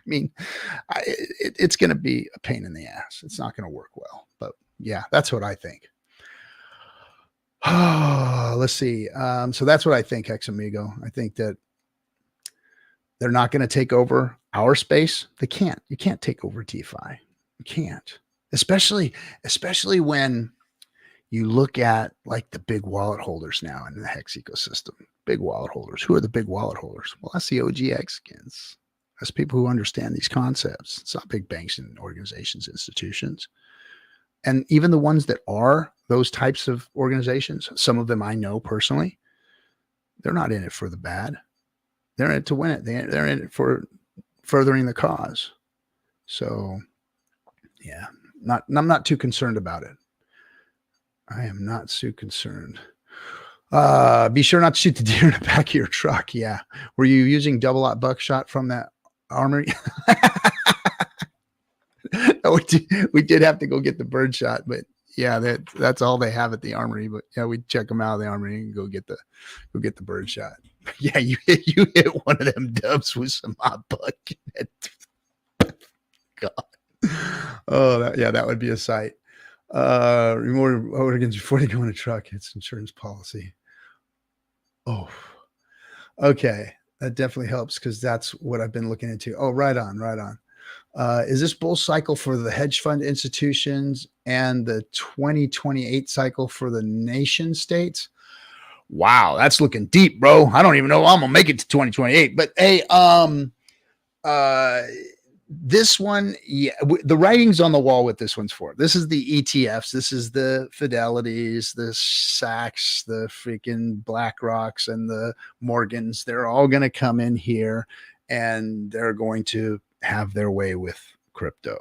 it's going to be a pain in the ass. It's not going to work well, but yeah, that's what I think. Let's see. So that's what I think, Hex Amigo. I think that they're not going to take over our space. They can't. You can't take over DeFi. You can't. Especially when you look at like the big wallet holders now in the Hex ecosystem. Big wallet holders. Who are the big wallet holders? Well, that's the OG Hexicans. That's people who understand these concepts. It's not big banks and organizations, institutions. And even the ones that are those types of organizations, some of them I know personally, they're not in it for the bad. They're in it to win it. They're in it for furthering the cause. So, yeah, I'm not too concerned about it. I am not too concerned. Be sure not to shoot the deer in the back of your truck. Yeah. Were you using double-aught buckshot from that armory? We did have to go get the bird shot, but yeah, that's all they have at the armory. But yeah, we check them out of the armory and go get the bird shot. Yeah, you hit one of them dubs with some hot buck. God. Oh, that would be a sight. Remove organs before they go in a truck. It's insurance policy. Oh, okay. That definitely helps because that's what I've been looking into. Oh, right on. Is this bull cycle for the hedge fund institutions and the 2028 cycle for the nation states? Wow, that's looking deep, bro. I don't even know I'm gonna make it to 2028. But hey, this one, yeah, the writing's on the wall with this one's for. This is the ETFs. This is the Fidelities, the Saks, the freaking BlackRocks, and the Morgans. They're all going to come in here and they're going to have their way with crypto.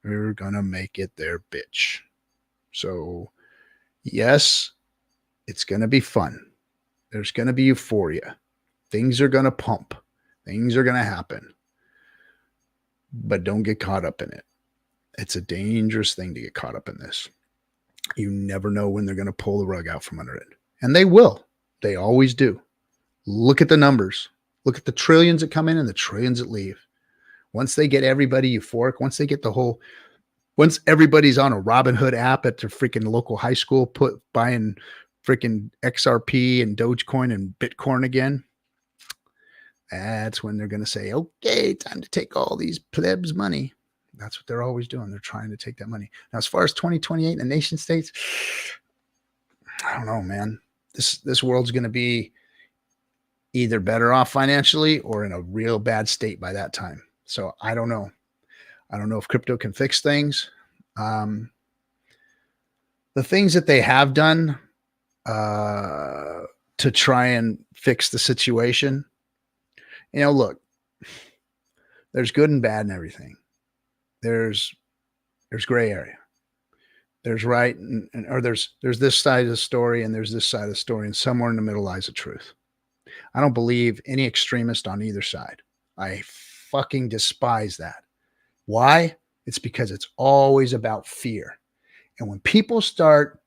They're going to make it their bitch. So, yes, it's going to be fun. There's going to be euphoria. Things are going to pump. Things are going to happen. But don't get caught up in it. It's a dangerous thing to get caught up in this. You never know when they're going to pull the rug out from under it. And they will. They always do. Look at the numbers. Look at the trillions that come in and the trillions that leave. Once they get everybody euphoric, once everybody's on a Robinhood app at their freaking local high school, buying freaking XRP and Dogecoin and Bitcoin again, that's when they're going to say, okay, time to take all these plebs' money. That's what they're always doing. They're trying to take that money. Now, as far as 2028 in the nation states, I don't know, man. This world's going to be either better off financially or in a real bad state by that time. So I don't know. I don't know if crypto can fix things. The things that they have done to try and fix the situation, look, there's good and bad in everything. There's gray area. There's right or there's this side of the story and there's this side of the story, and somewhere in the middle lies the truth. I don't believe any extremist on either side. I fucking despise that. Why? It's because it's always about fear. And when people start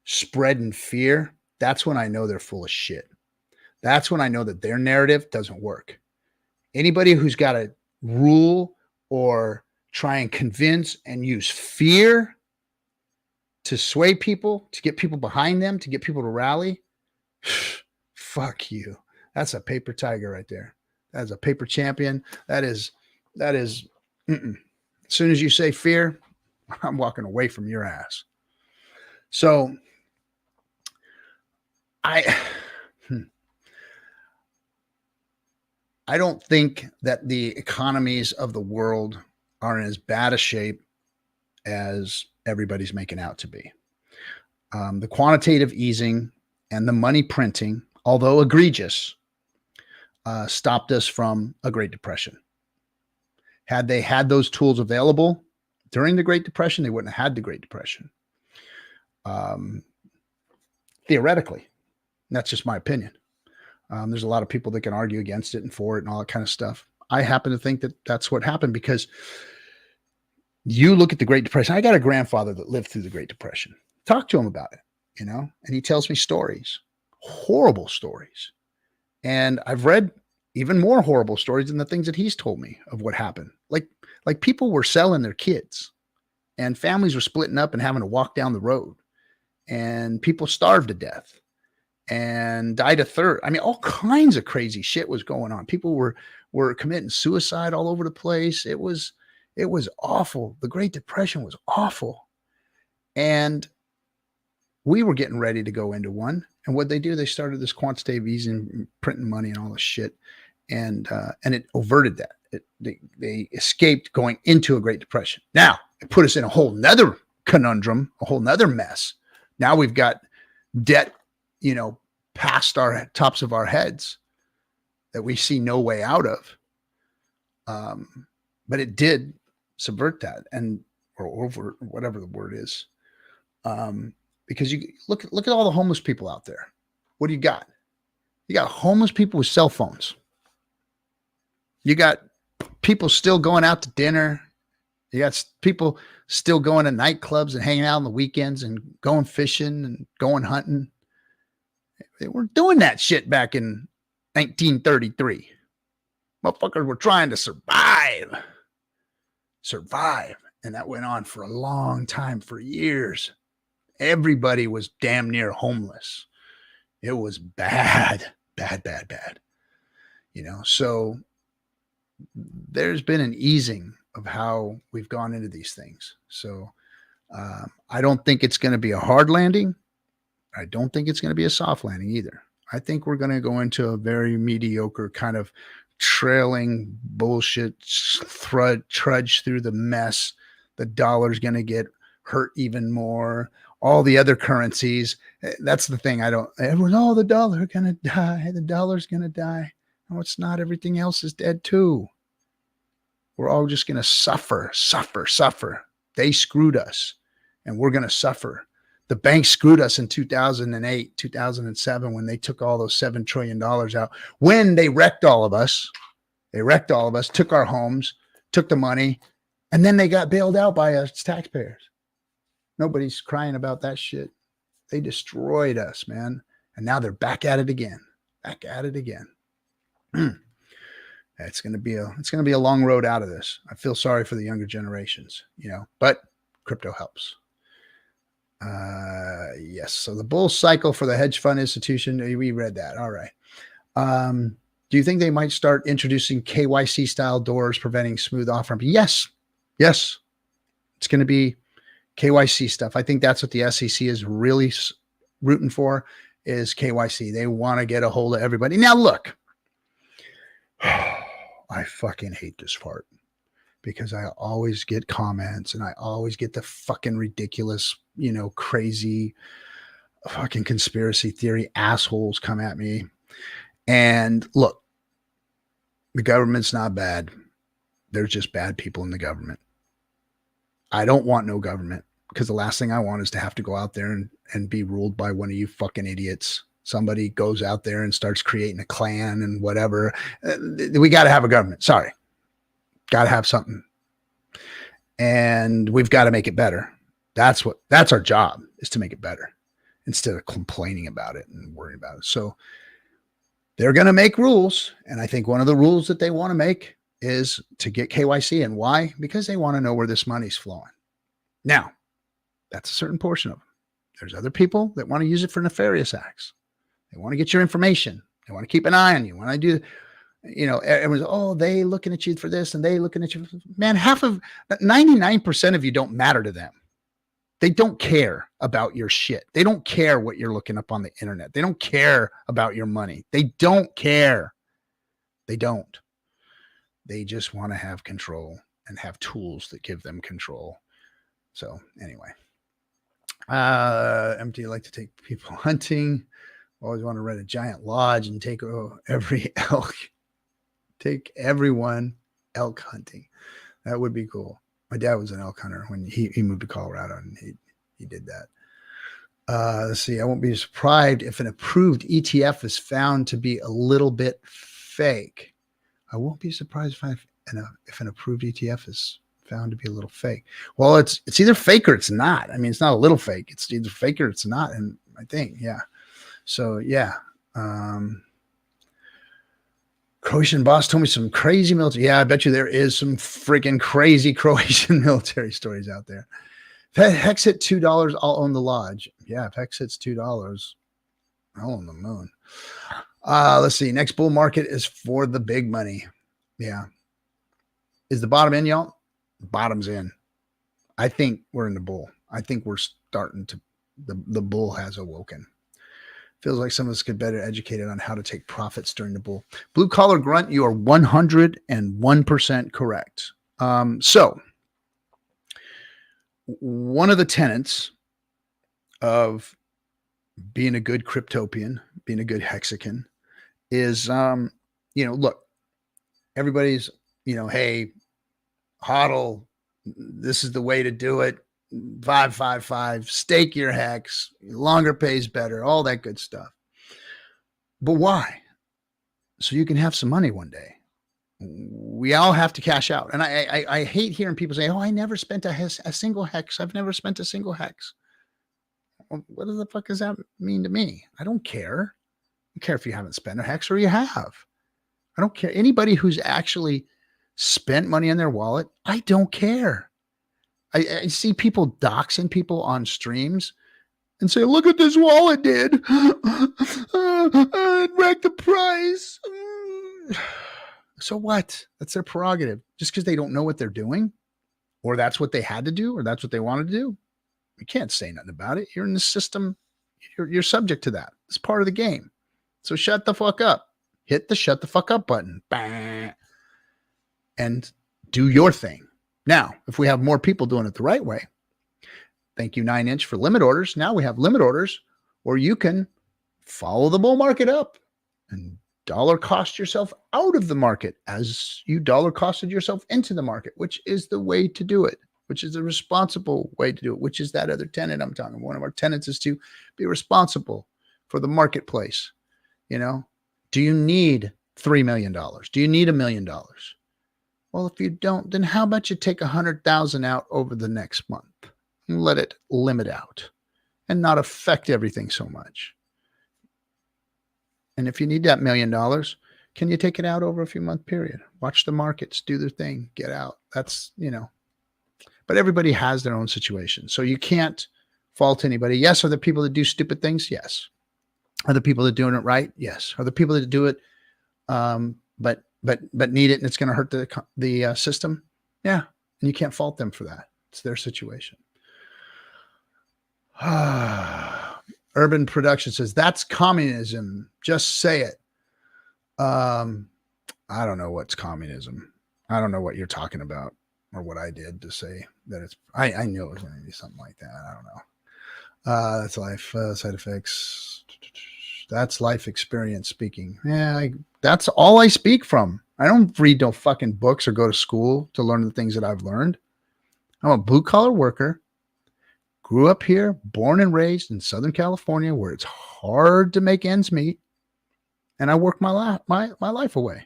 spreading fear, that's when I know they're full of shit. That's when I know that their narrative doesn't work. Anybody who's got to rule or try and convince and use fear to sway people, to get people behind them, to get people to rally, fuck you. That's a paper tiger right there. That's a paper champion. That is, as soon as you say fear, I'm walking away from your ass. So I don't think that the economies of the world are in as bad a shape as everybody's making out to be. The quantitative easing and the money printing, although egregious, stopped us from a Great Depression. Had they had those tools available during the Great Depression, they wouldn't have had the Great Depression. Theoretically, that's just my opinion. There's a lot of people that can argue against it and for it and all that kind of stuff. I happen to think that that's what happened because you look at the Great Depression. I got a grandfather that lived through the Great Depression. Talk to him about it, and he tells me stories, horrible stories. And I've read even more horrible stories than the things that he's told me of what happened. Like people were selling their kids and families were splitting up and having to walk down the road, and people starved to death and died of thirst. I mean, all kinds of crazy shit was going on. People were committing suicide all over the place. It was awful. The Great Depression was awful. And we were getting ready to go into one. And what they do, they started this quantitative easing, printing money and all this shit. And it averted that. They escaped going into a Great Depression. Now it put us in a whole nother conundrum, a whole nother mess. Now we've got debt, past our tops of our heads that we see no way out of. But it did subvert that or over whatever the word is. Because you look at all the homeless people out there. What do you got? You got homeless people with cell phones. You got people still going out to dinner. You got people still going to nightclubs and hanging out on the weekends and going fishing and going hunting. They weren't doing that shit back in 1933. Motherfuckers were trying to survive. And that went on for a long time, for years. Everybody was damn near homeless. It was bad. So there's been an easing of how we've gone into these things. So I don't think it's going to be a hard landing. I don't think it's going to be a soft landing either. I think we're going to go into a very mediocre kind of trailing bullshit trudge through the mess. The dollar's going to get hurt even more. All the other currencies. That's the thing. Everyone, oh, the dollar going to die. The dollar's going to die. No, it's not. Everything else is dead too. We're all just going to suffer. They screwed us and we're going to suffer. The banks screwed us in 2008, 2007, when they took all those $7 trillion out, when they wrecked all of us. Took our homes, took the money, and then they got bailed out by us taxpayers. Nobody's crying about that shit. They destroyed us, man. And now they're back at it again. It's going to be a long road out of this. I feel sorry for the younger generations, but crypto helps. Yes. So the bull cycle for the hedge fund institution, we read that. All right. Do you think they might start introducing KYC style doors preventing smooth off-ramp? Yes. It's going to be KYC stuff. I think that's what the SEC is really rooting for, is KYC. They want to get a hold of everybody. Now look, I fucking hate this part because I always get comments and I always get the fucking ridiculous, crazy fucking conspiracy theory assholes come at me. And look, the government's not bad. There's just bad people in the government. I don't want no government, because the last thing I want is to have to go out there and be ruled by one of you fucking idiots. Somebody goes out there and starts creating a clan and whatever. We got to have a government. Sorry. Got to have something. And we've got to make it better. That's our job, is to make it better instead of complaining about it and worrying about it. So they're going to make rules. And I think one of the rules that they want to make is to get KYC. And why? Because they want to know where this money's flowing. Now, that's a certain portion of them. There's other people that want to use it for nefarious acts. They want to get your information. They want to keep an eye on you. When I do, everyone's, they looking at you for this and they looking at you. Man, 99% of you don't matter to them. They don't care about your shit. They don't care what you're looking up on the internet. They don't care about your money. They don't care. They don't. They just want to have control and have tools that give them control. So anyway, MT like to take people hunting. Always want to rent a giant lodge and take every elk. Take everyone elk hunting. That would be cool. My dad was an elk hunter when he moved to Colorado, and he did that. Let's see. I won't be surprised if an approved ETF is found to be a little bit fake. I won't be surprised if an approved ETF is found to be a little fake. Well, it's either fake or it's not. I mean, it's not a little fake. It's either fake or it's not. And I think, yeah. So yeah. Croatian boss told me some crazy military. Yeah, I bet you there is some freaking crazy Croatian military stories out there. If HEX hit $2, I'll own the lodge. Yeah, if HEX hits $2, I'll own the moon. Let's see. Next bull market is for the big money. Yeah. Is the bottom in, y'all? Bottom's in. I think we're in the bull. I think we're starting to, the bull has awoken. Feels like some of us could better educated on how to take profits during the bull. Blue collar grunt, you are 101% correct. So one of the tenets of being a good cryptopian, being a good Hexican is, look, everybody's, hey, hodl, this is the way to do it. 555, stake your hex, longer pays better, all that good stuff. But why? So you can have some money one day. We all have to cash out. And I hate hearing people say, I never spent a single hex. I've never spent a single hex. Well, what the fuck does that mean to me? I don't care. I don't care if you haven't spent a hex or you have. I don't care. Anybody who's actually spent money in their wallet, I don't care. I see people doxing people on streams and say, look what this wallet did. It wrecked the price. So what? That's their prerogative. Just because they don't know what they're doing, or that's what they had to do, or that's what they wanted to do, you can't say nothing about it. You're in the system. You're subject to that. It's part of the game. So shut the fuck up. Hit the shut the fuck up button. Bang. And do your thing. Now, if we have more people doing it the right way, thank you 9-inch for limit orders. Now we have limit orders where you can follow the bull market up and dollar cost yourself out of the market as you dollar costed yourself into the market, which is the way to do it, which is the responsible way to do it, which is that other tenet I'm talking about. One of our tenets is to be responsible for the marketplace. You know, do you need $3 million? Do you need $1 million? Well, if you don't, then how about you take 100,000 out over the next month and let it limit out and not affect everything so much. And if you need that $1 million, can you take it out over a few month period? Watch the markets do their thing, get out. That's, you know, but everybody has their own situation. So you can't fault anybody. Yes. Are there people that do stupid things? Yes. Are the people that are doing it right? Yes. Are the people that do it, but need it and it's going to hurt the system? Yeah. And you can't fault them for that. It's their situation. Urban Production says, that's communism. Just say it. I don't know what's communism. I don't know what you're talking about or what I did to say that it's, I knew it was going to be something like that. I don't know. That's life, side effects. That's life experience speaking. Yeah, that's all I speak from. I don't read no fucking books or go to school to learn the things that I've learned. I'm a blue collar worker. Grew up here, born and raised in Southern California, where it's hard to make ends meet. And I worked my life away.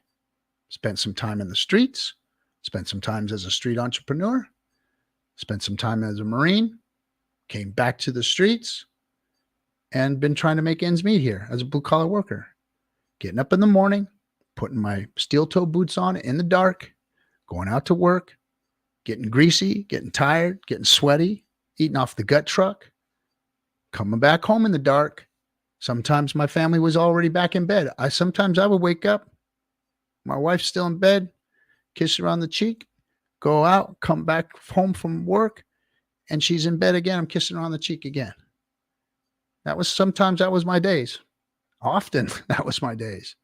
Spent some time in the streets. Spent some time as a street entrepreneur. Spent some time as a Marine. Came back to the streets. And been trying to make ends meet here as a blue collar worker. Getting up in the morning, putting my steel toe boots on in the dark, going out to work, getting greasy, getting tired, getting sweaty, eating off the gut truck, coming back home in the dark. Sometimes my family was already back in bed. Sometimes I would wake up, my wife's still in bed, kiss her on the cheek, go out, come back home from work, and she's in bed again. I'm kissing her on the cheek again. Sometimes that was my days. Often that was my days.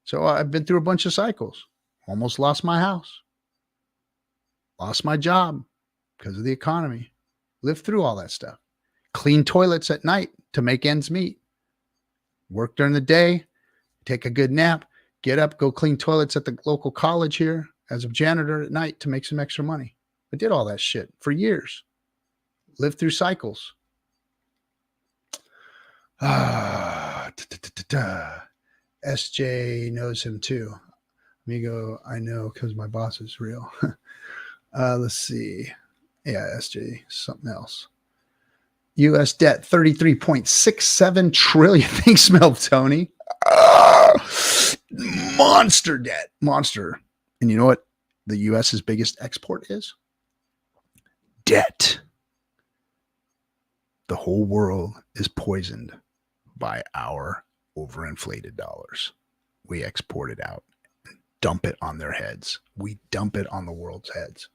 So I've been through a bunch of cycles. Almost lost my house. Lost my job because of the economy. Lived through all that stuff. Clean toilets at night to make ends meet. Work during the day. Take a good nap. Get up, go clean toilets at the local college here as a janitor at night to make some extra money. I did all that shit for years. Lived through cycles. SJ knows him too. Amigo, I know because my boss is real. Let's see. Yeah, SJ, something else. U.S. debt, 33.67 trillion. Thanks, Mel Tony. Monster debt. Monster. And you know what the U.S.'s biggest export is? Debt. The whole world is poisoned by our overinflated dollars. We export it out, dump it on their heads. We dump it on the world's heads.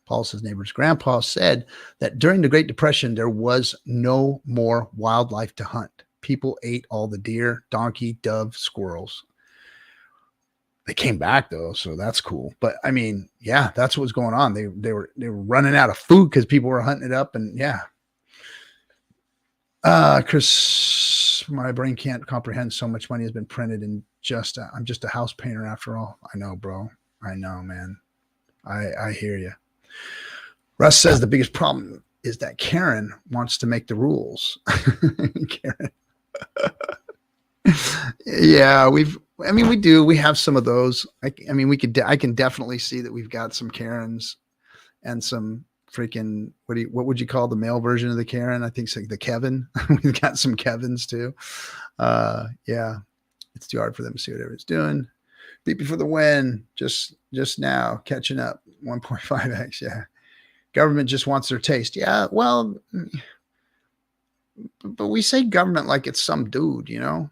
Paul's neighbor's grandpa said that during the Great Depression, there was no more wildlife to hunt. People ate all the deer, donkey, dove, squirrels. They came back though, so that's cool. But I mean, yeah, that's what was going on. They were running out of food because people were hunting it up, and yeah. Chris, my brain can't comprehend so much money has been printed and I'm just a house painter after all. I know, bro. I know, man. I hear you. Russ says the biggest problem is that Karen wants to make the rules. Karen. Yeah, we do. We have some of those. I can definitely see that we've got some Karens and some freaking, what would you call the male version of the Karen? I think it's like the Kevin. We've got some Kevins too. Yeah, it's too hard for them to see what everyone's doing. Beat for the win. Just now catching up. 1.5x. Yeah. Government just wants their taste. Yeah. Well, but we say government like it's some dude, you know,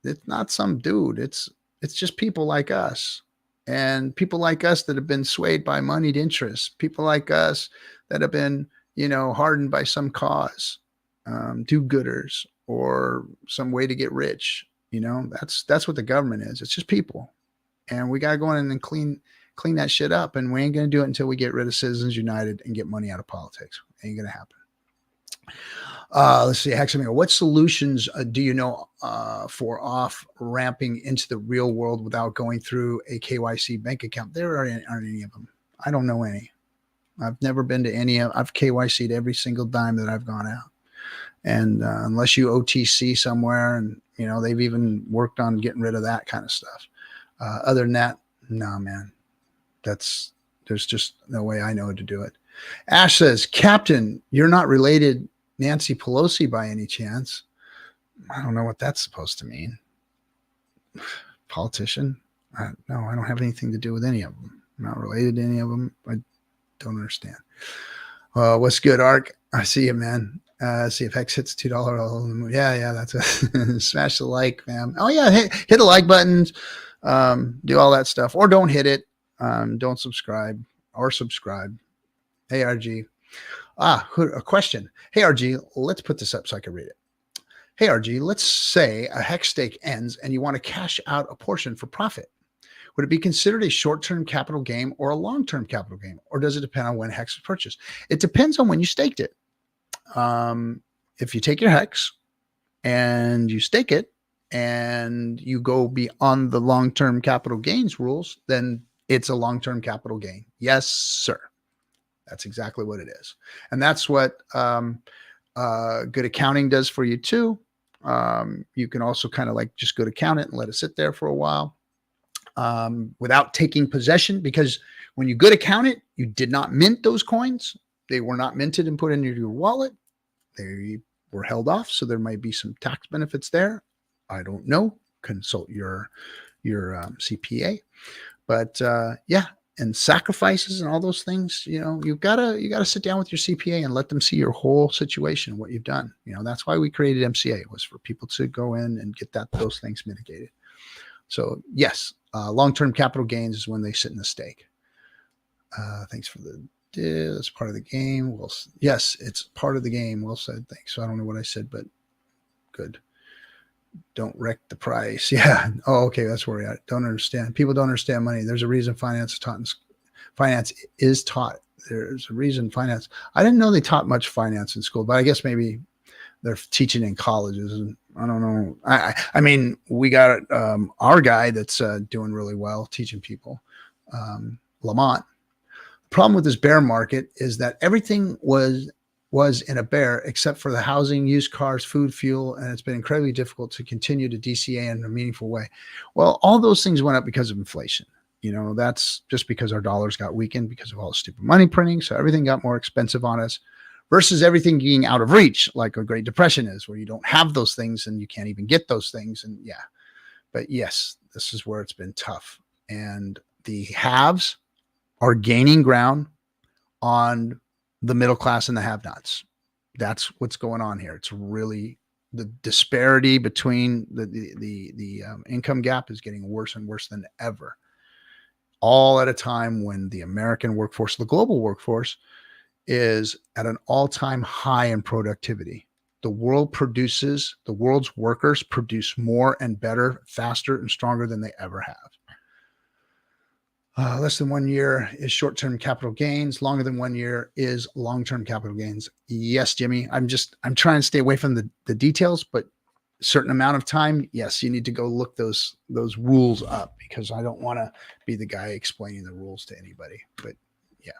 it's not some dude. It's It's just people like us, and people like us that have been swayed by moneyed interests, people like us that have been, hardened by some cause, do-gooders, or some way to get rich. That's what the government is. It's just people, and we got to go in and clean that shit up. And we ain't going to do it until we get rid of Citizens United and get money out of politics. Ain't going to happen. Let's see, Hexicans. What solutions do you know for off ramping into the real world without going through a KYC bank account? There aren't any of them. I don't know any. I've never been to any. I've KYC'd every single dime that I've gone out. And unless you OTC somewhere, and they've even worked on getting rid of that kind of stuff. Other than that, no, man. There's just no way I know to do it. Ash says, Captain, you're not related Nancy Pelosi by any chance? I don't know what that's supposed to mean. Politician? No, I don't have anything to do with any of them. I'm not related to any of them. I don't understand. What's good, Ark? I see you, man. See if Hex hits $2. Yeah, that's a smash the like, man. Oh yeah, hit the like buttons, do all that stuff, or don't hit it. Don't subscribe or subscribe. Hey, RG. A question. Hey, RG, let's put this up so I can read it. Hey, RG, let's say a hex stake ends and you want to cash out a portion for profit. Would it be considered a short-term capital gain or a long-term capital gain? Or does it depend on when hex was purchased? It depends on when you staked it. If you take your hex and you stake it and you go beyond the long-term capital gains rules, then it's a long-term capital gain. Yes, sir. That's exactly what it is. And that's what good accounting does for you too. You can also kind of like just go to count it and let it sit there for a while without taking possession, because when you good account it, you did not mint those coins. They were not minted and put into your wallet. They were held off. So there might be some tax benefits there. I don't know. Consult your CPA. But yeah. And sacrifices and all those things, you gotta sit down with your CPA and let them see your whole situation, what you've done. That's why we created MCA, was for people to go in and get those things mitigated. So yes, long-term capital gains is when they sit in the stake. Thanks for that's part of the game. Well, yes, it's part of the game. Well said. Thanks. So I don't know what I said, but good. Don't wreck the price. Yeah. Oh, okay. That's where I don't understand. People don't understand money. There's a reason finance is taught. There's a reason finance. I didn't know they taught much finance in school, but I guess maybe they're teaching in colleges. And I don't know. I mean, we got our guy that's doing really well teaching people, Lamont. The problem with this bear market is that everything was in a bear except for the housing, used cars, food, fuel, and it's been incredibly difficult to continue to DCA in a meaningful way. Well, all those things went up because of inflation. That's just because our dollars got weakened because of all the stupid money printing. So everything got more expensive on us versus everything being out of reach, like a Great Depression is, where you don't have those things and you can't even get those things. And yeah, but yes, this is where it's been tough. And the haves are gaining ground on the middle class and the have-nots. That's what's going on here. It's really the disparity between the income gap is getting worse and worse than ever. All at a time when the American workforce, the global workforce, is at an all-time high in productivity. The world's workers produce more and better, faster and stronger than they ever have. Less than 1 year is short-term capital gains. Longer than 1 year is long-term capital gains. Yes, Jimmy. I'm trying to stay away from the details, but a certain amount of time, yes, you need to go look those rules up, because I don't want to be the guy explaining the rules to anybody. But yeah.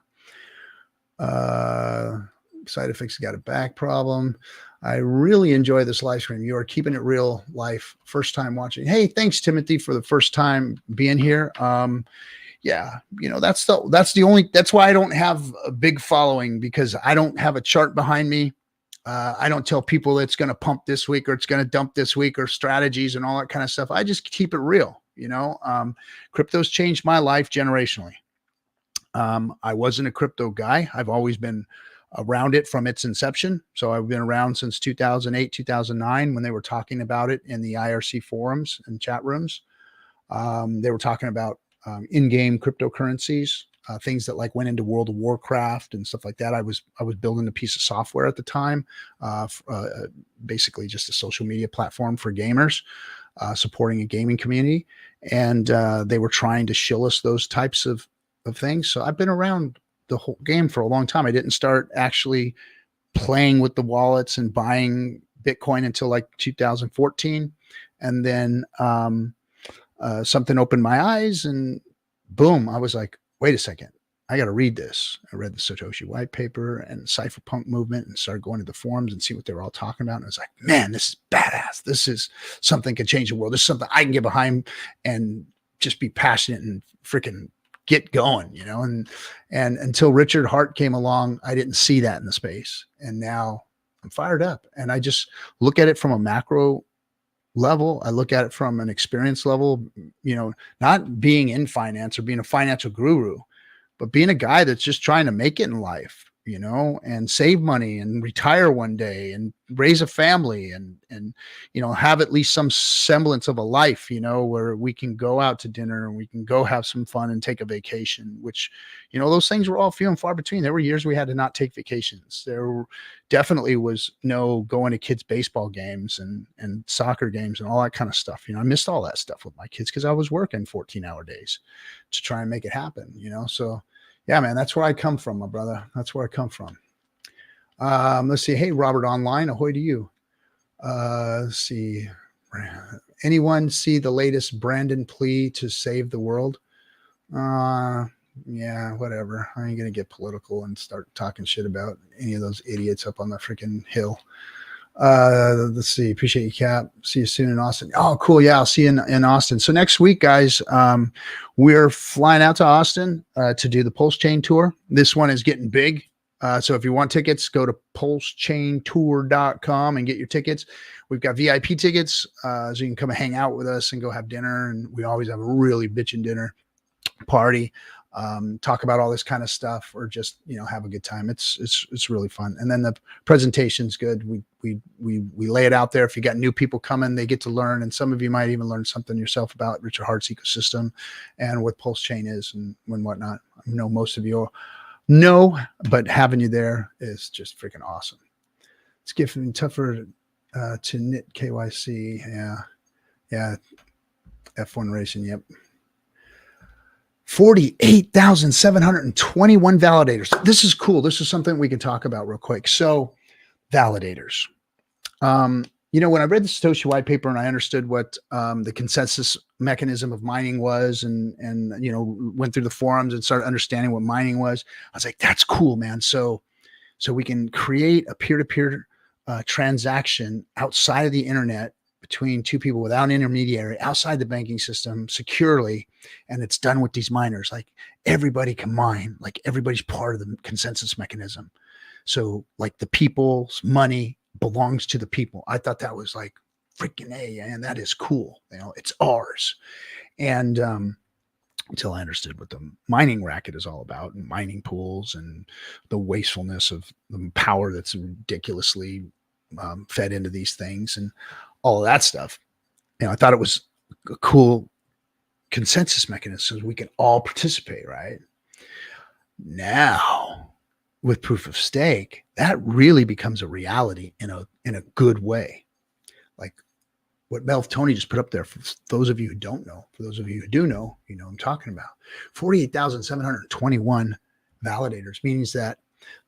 Side effects got a back problem. I really enjoy this live stream. You are keeping it real life. First time watching. Hey, thanks, Timothy, for the first time being here. Yeah, that's why I don't have a big following, because I don't have a chart behind me. I don't tell people it's going to pump this week or it's going to dump this week or strategies and all that kind of stuff. I just keep it real. Crypto's changed my life generationally. I wasn't a crypto guy. I've always been around it from its inception. So I've been around since 2008, 2009, when they were talking about it in the IRC forums and chat rooms. They were talking about in-game cryptocurrencies, things that like went into World of Warcraft and stuff like that. I was building a piece of software at the time, basically just a social media platform for gamers, supporting a gaming community, and they were trying to shill us those types of things. So I've been around the whole game for a long time. I didn't start actually playing with the wallets and buying Bitcoin until like 2014, and then something opened my eyes, and boom, I was like, wait a second, I got to read this. I read the Satoshi white paper and the cypherpunk movement and started going to the forums and see what they were all talking about. And I was like, man, this is badass. This is something can change the world. This is something I can get behind and just be passionate and freaking get going, you know? And until Richard Hart came along, I didn't see that in the space. And now I'm fired up, and I just look at it from a macro level. I look at it from an experience level, you know, not being in finance or being a financial guru, but being a guy that's just trying to make it in life, you know, and save money and retire one day and raise a family and, you know, have at least some semblance of a life, you know, where we can go out to dinner and we can go have some fun and take a vacation, which, you know, those things were all few and far between. There were years we had to not take vacations. There definitely was no going to kids' baseball games and soccer games and all that kind of stuff. You know, I missed all that stuff with my kids because I was working 14-hour days to try and make it happen, you know? So yeah, man, that's where I come from, my brother. That's where I come from. Let's see. Hey, Robert Online, ahoy to you. Let's see. Anyone see the latest Brandon plea to save the world? Yeah, whatever. I ain't going to get political and start talking shit about any of those idiots up on the freaking hill. Let's see. Appreciate you, Cap. See you soon in Austin. Oh, cool. Yeah, I'll see you in Austin. So next week, guys, we're flying out to Austin to do the Pulse Chain tour. This one is getting big. So if you want tickets, go to pulsechaintour.com and get your tickets. We've got VIP tickets, so you can come and hang out with us and go have dinner. And we always have a really bitchin' dinner party. Talk about all this kind of stuff, or just, you know, have a good time. It's really fun. And then the presentation's good. We lay it out there. If you got new people coming, they get to learn, and some of you might even learn something yourself about Richard Hart's ecosystem and what Pulse Chain is and whatnot. I know most of you know, but having you there is just freaking awesome. It's getting tougher to knit KYC. Yeah. F1 racing. Yep. 48,721 validators. This is cool. This is something we can talk about real quick. So validators, you know, when I read the Satoshi white paper and I understood what the consensus mechanism of mining was, and you know, went through the forums and started understanding what mining was, I was like, that's cool, man. So we can create a peer-to-peer transaction outside of the internet between two people without an intermediary, outside the banking system, securely, and it's done with these miners. Like, everybody can mine, like everybody's part of the consensus mechanism. So like the people's money belongs to the people. I thought that was like freaking A, and that is cool. You know, it's ours. And until I understood what the mining racket is all about, and mining pools and the wastefulness of the power that's ridiculously fed into these things and all of that stuff. You know, I thought it was a cool consensus mechanism so we can all participate, right? Now, with proof of stake, that really becomes a reality in a good way. Like what Mel Tony just put up there, for those of you who don't know, for those of you who do know, you know what I'm talking about. 48,721 validators means that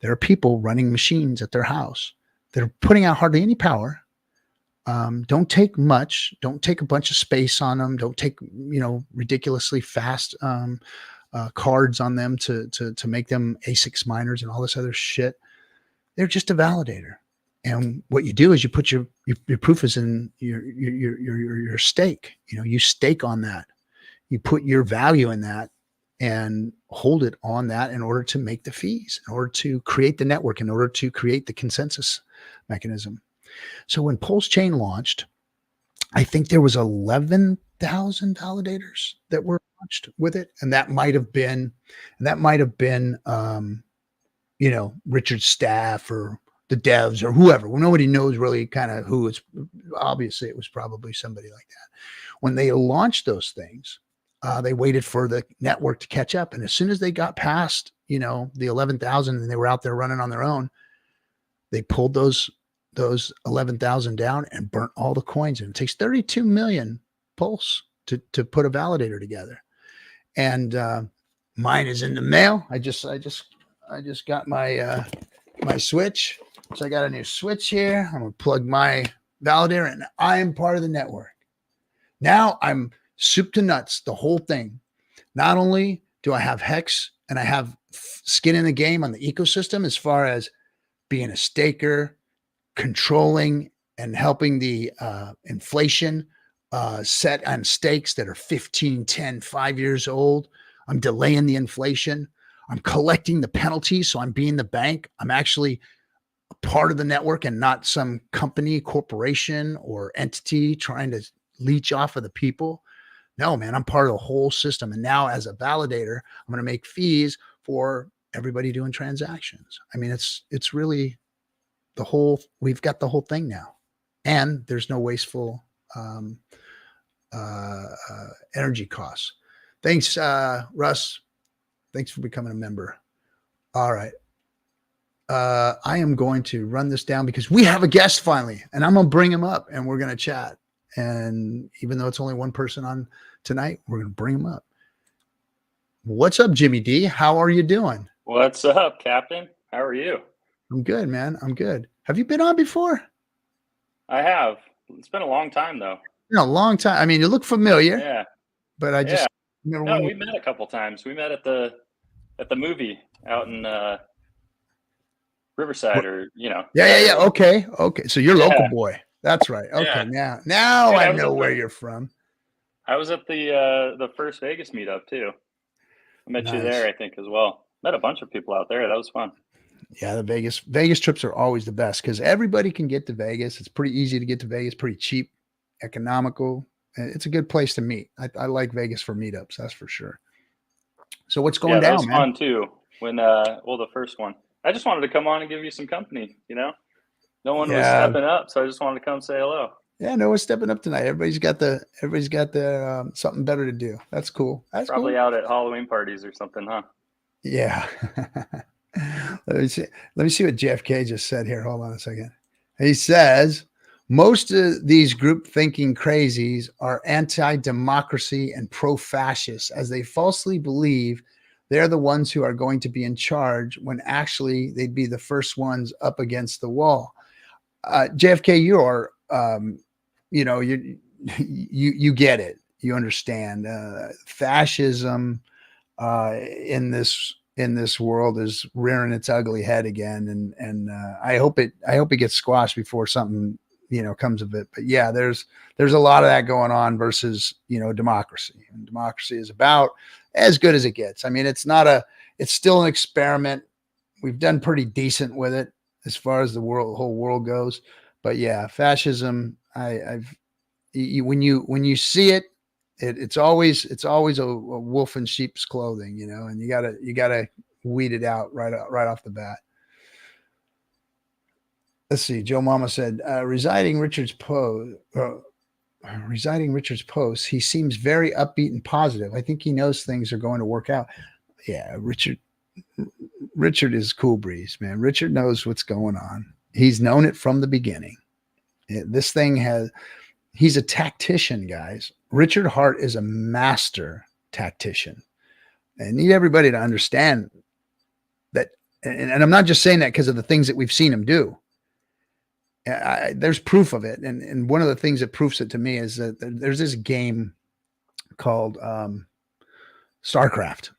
there are people running machines at their house that are putting out hardly any power. Don't take much. Don't take a bunch of space on them. Don't take, you know, ridiculously fast cards on them to make them ASICs miners and all this other shit. They're just a validator. And what you do is you put your proof is in your stake. You know, you stake on that. You put your value in that and hold it on that in order to make the fees, in order to create the network, in order to create the consensus mechanism. So when Pulse Chain launched, I think there was 11,000 validators that were launched with it. And that might have been, you know, Richard's staff or the devs or whoever. Well, nobody knows really kind of who it's. Obviously, it was probably somebody like that. When they launched those things, they waited for the network to catch up. And as soon as they got past, the 11,000 and they were out there running on their own, they pulled those 11,000 down and burnt all the coins. And it takes 32 million pulse to put a validator together. And mine is in the mail. I just got my my switch. So I got a new switch here. I'm gonna plug my validator, and I am part of the network. Now I'm soup to nuts, the whole thing. Not only do I have Hex and I have skin in the game on the ecosystem as far as being a staker, controlling and helping the inflation set on stakes that are 15, 10, 5 years old. I'm delaying the inflation. I'm collecting the penalties. So I'm being the bank. I'm actually a part of the network and not some company, corporation, or entity trying to leech off of the people. No, man, I'm part of the whole system. And now as a validator, I'm going to make fees for everybody doing transactions. I mean, it's really the whole, we've got the whole thing now. And there's no wasteful energy costs. Thanks, Russ. Thanks for becoming a member. All right. I am going to run this down because we have a guest finally, and I'm going to bring him up and we're going to chat. And even though it's only one person on tonight, we're going to bring him up. What's up, Jimmy D? How are you doing? What's up, Captain? How are you? I'm good, man. I'm good. Have you been on before? I have. It's been a long time, though. A long time. I mean, you look familiar. Yeah. But I just remember we met a couple times. We met at the movie out in Riverside, or Yeah. Okay. So you're local boy. That's right. Okay. Yeah. Now I know where you're from. I was at the first Vegas meetup too. I met you there, I think, as well. Met a bunch of people out there. That was fun. Yeah, the Vegas trips are always the best because everybody can get to Vegas. It's pretty easy to get to Vegas, pretty cheap, economical. It's a good place to meet. I like Vegas for meetups, that's for sure. So what's going down, that was man? Fun too. When the first one, I just wanted to come on and give you some company. No one was stepping up, so I just wanted to come say hello. Yeah, no one's stepping up tonight. Everybody's got the something better to do. That's cool. That's probably cool. Out at Halloween parties or something, huh? Yeah. Let me see what JFK just said here. Hold on a second. He says, most of these group thinking crazies are anti-democracy and pro-fascist, as they falsely believe they're the ones who are going to be in charge when actually they'd be the first ones up against the wall. JFK, you're, you get it. You understand. Fascism in this world is rearing its ugly head again, and I hope it gets squashed before something comes of it. But yeah, there's a lot of that going on versus democracy, and democracy is about as good as it gets. I mean, it's still an experiment. We've done pretty decent with it as far as the whole world goes. But yeah, fascism, when you see it, it's always a wolf in sheep's clothing, and you gotta weed it out right off the bat. Let's see. Joe Mama said, residing Richard's post, he seems very upbeat and positive. I think he knows things are going to work out. Yeah, Richard is cool breeze, man. Richard knows what's going on. He's known it from the beginning. This thing he's a tactician, guys. Richard Hart is a master tactician. I need everybody to understand that. And I'm not just saying that because of the things that we've seen him do. There's proof of it. And one of the things that proves it to me is that there's this game called StarCraft.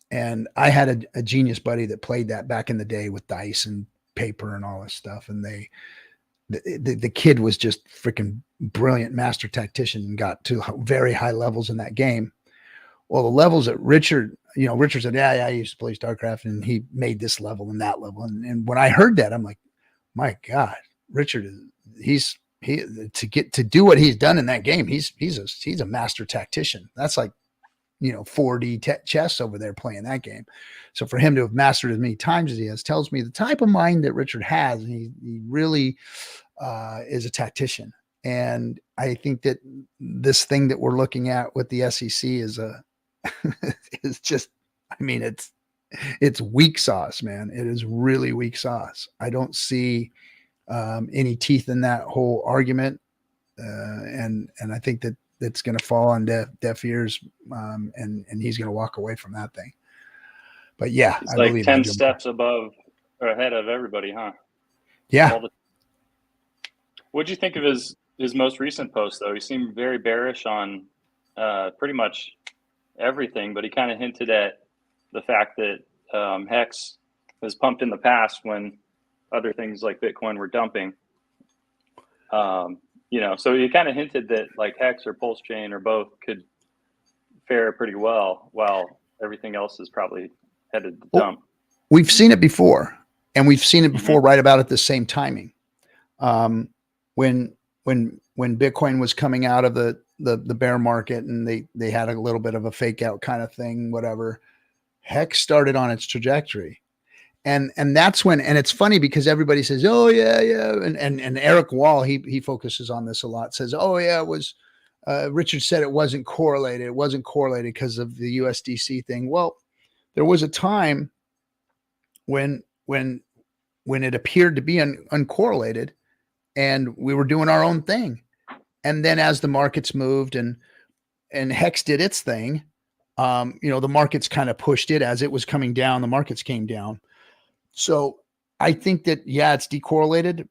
And I had a genius buddy that played that back in the day with dice and paper and all this stuff. And the kid was just freaking brilliant master tactician and got to very high levels in that game. Well, the levels that Richard said, yeah, I used to play StarCraft, and he made this level and that level. And when I heard that, I'm like, my God, Richard, to do what he's done in that game, he's a master tactician. That's like 4D chess over there playing that game. So for him to have mastered as many times as he has tells me the type of mind that Richard has. And he really is a tactician. And I think that this thing that we're looking at with the SEC is is just, I mean, it's weak sauce, man. It is really weak sauce. I don't see any teeth in that whole argument. And I think that it's going to fall on deaf ears, and he's going to walk away from that thing. But yeah, it's like 10 steps above or ahead of everybody, huh? Yeah. What'd you think of his most recent post, though? He seemed very bearish on pretty much everything, but he kind of hinted at the fact that HEX has pumped in the past when other things like Bitcoin were dumping. So he kind of hinted that like HEX or Pulse Chain or both could fare pretty well, while everything else is probably headed to dump. We've seen it before, and we've seen it before right about at the same timing. When Bitcoin was coming out of the bear market and they had a little bit of a fake out kind of thing, whatever, HEX started on its trajectory. And that's when, and it's funny because everybody says, oh yeah. And Eric Wall, he focuses on this a lot, says, oh yeah, it was, Richard said it wasn't correlated. It wasn't correlated because of the USDC thing. Well, there was a time when it appeared to be uncorrelated and we were doing our own thing. And then as the markets moved and HEX did its thing, the markets kind of pushed it as it was coming down, the markets came down. So I think that, yeah, it's decorrelated,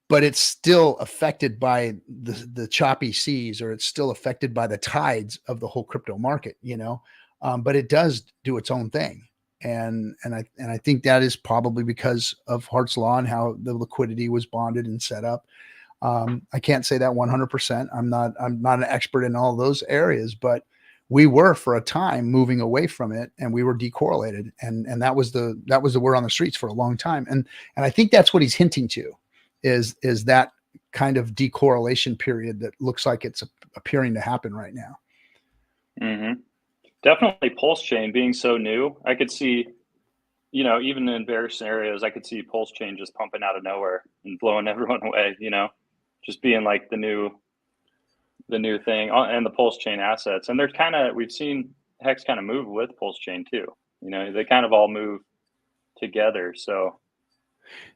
but it's still affected by the choppy seas, or it's still affected by the tides of the whole crypto market, but it does do its own thing. And I think that is probably because of Hart's Law and how the liquidity was bonded and set up. I can't say that 100%. I'm not an expert in all those areas, but we were for a time moving away from it, and we were decorrelated, and that was the word on the streets for a long time. And I think that's what he's hinting to is that kind of decorrelation period that looks like it's appearing to happen right now. Mm-hmm. Definitely Pulse Chain being so new. I could see, even in bearish scenarios, I could see Pulse Chain just pumping out of nowhere and blowing everyone away, just being like the new thing, and the Pulse Chain assets. And we've seen HEX kind of move with Pulse Chain too. They kind of all move together. So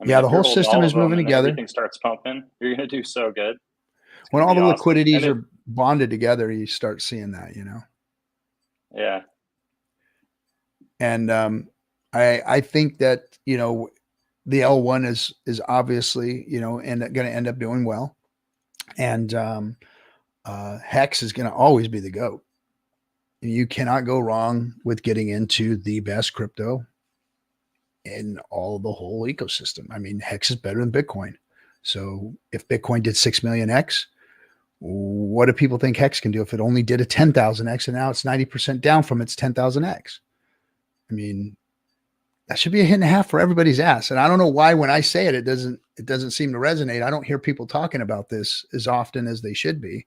the whole system is moving together. Everything starts pumping. You're going to do so good. When all the liquidities are bonded together, you start seeing that, Yeah. And I think that, the L1 is obviously, going to end up doing well. And HEX is going to always be the GOAT. You cannot go wrong with getting into the best crypto in all the whole ecosystem. I mean, HEX is better than Bitcoin. So if Bitcoin did 6 million X, what do people think HEX can do if it only did a 10,000 X and now it's 90% down from its 10,000 X? I mean, that should be a hit and a half for everybody's ass. And I don't know why when I say it, it doesn't seem to resonate. I don't hear people talking about this as often as they should be.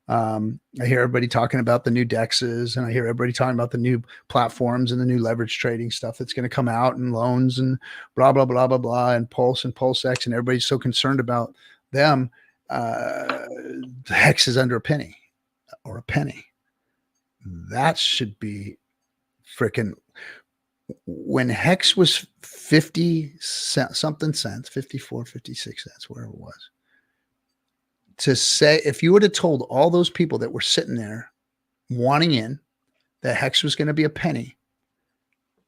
I hear everybody talking about the new DEXs, and I hear everybody talking about the new platforms and the new leverage trading stuff that's going to come out, and loans and blah, blah, blah, blah, blah, and Pulse and PulseX, and everybody's so concerned about them. The HEX is under a penny or a penny. That should be freaking. When HEX was 50 something cents, 54, 56 cents, whatever it was, to say, if you would have told all those people that were sitting there wanting in that HEX was going to be a penny,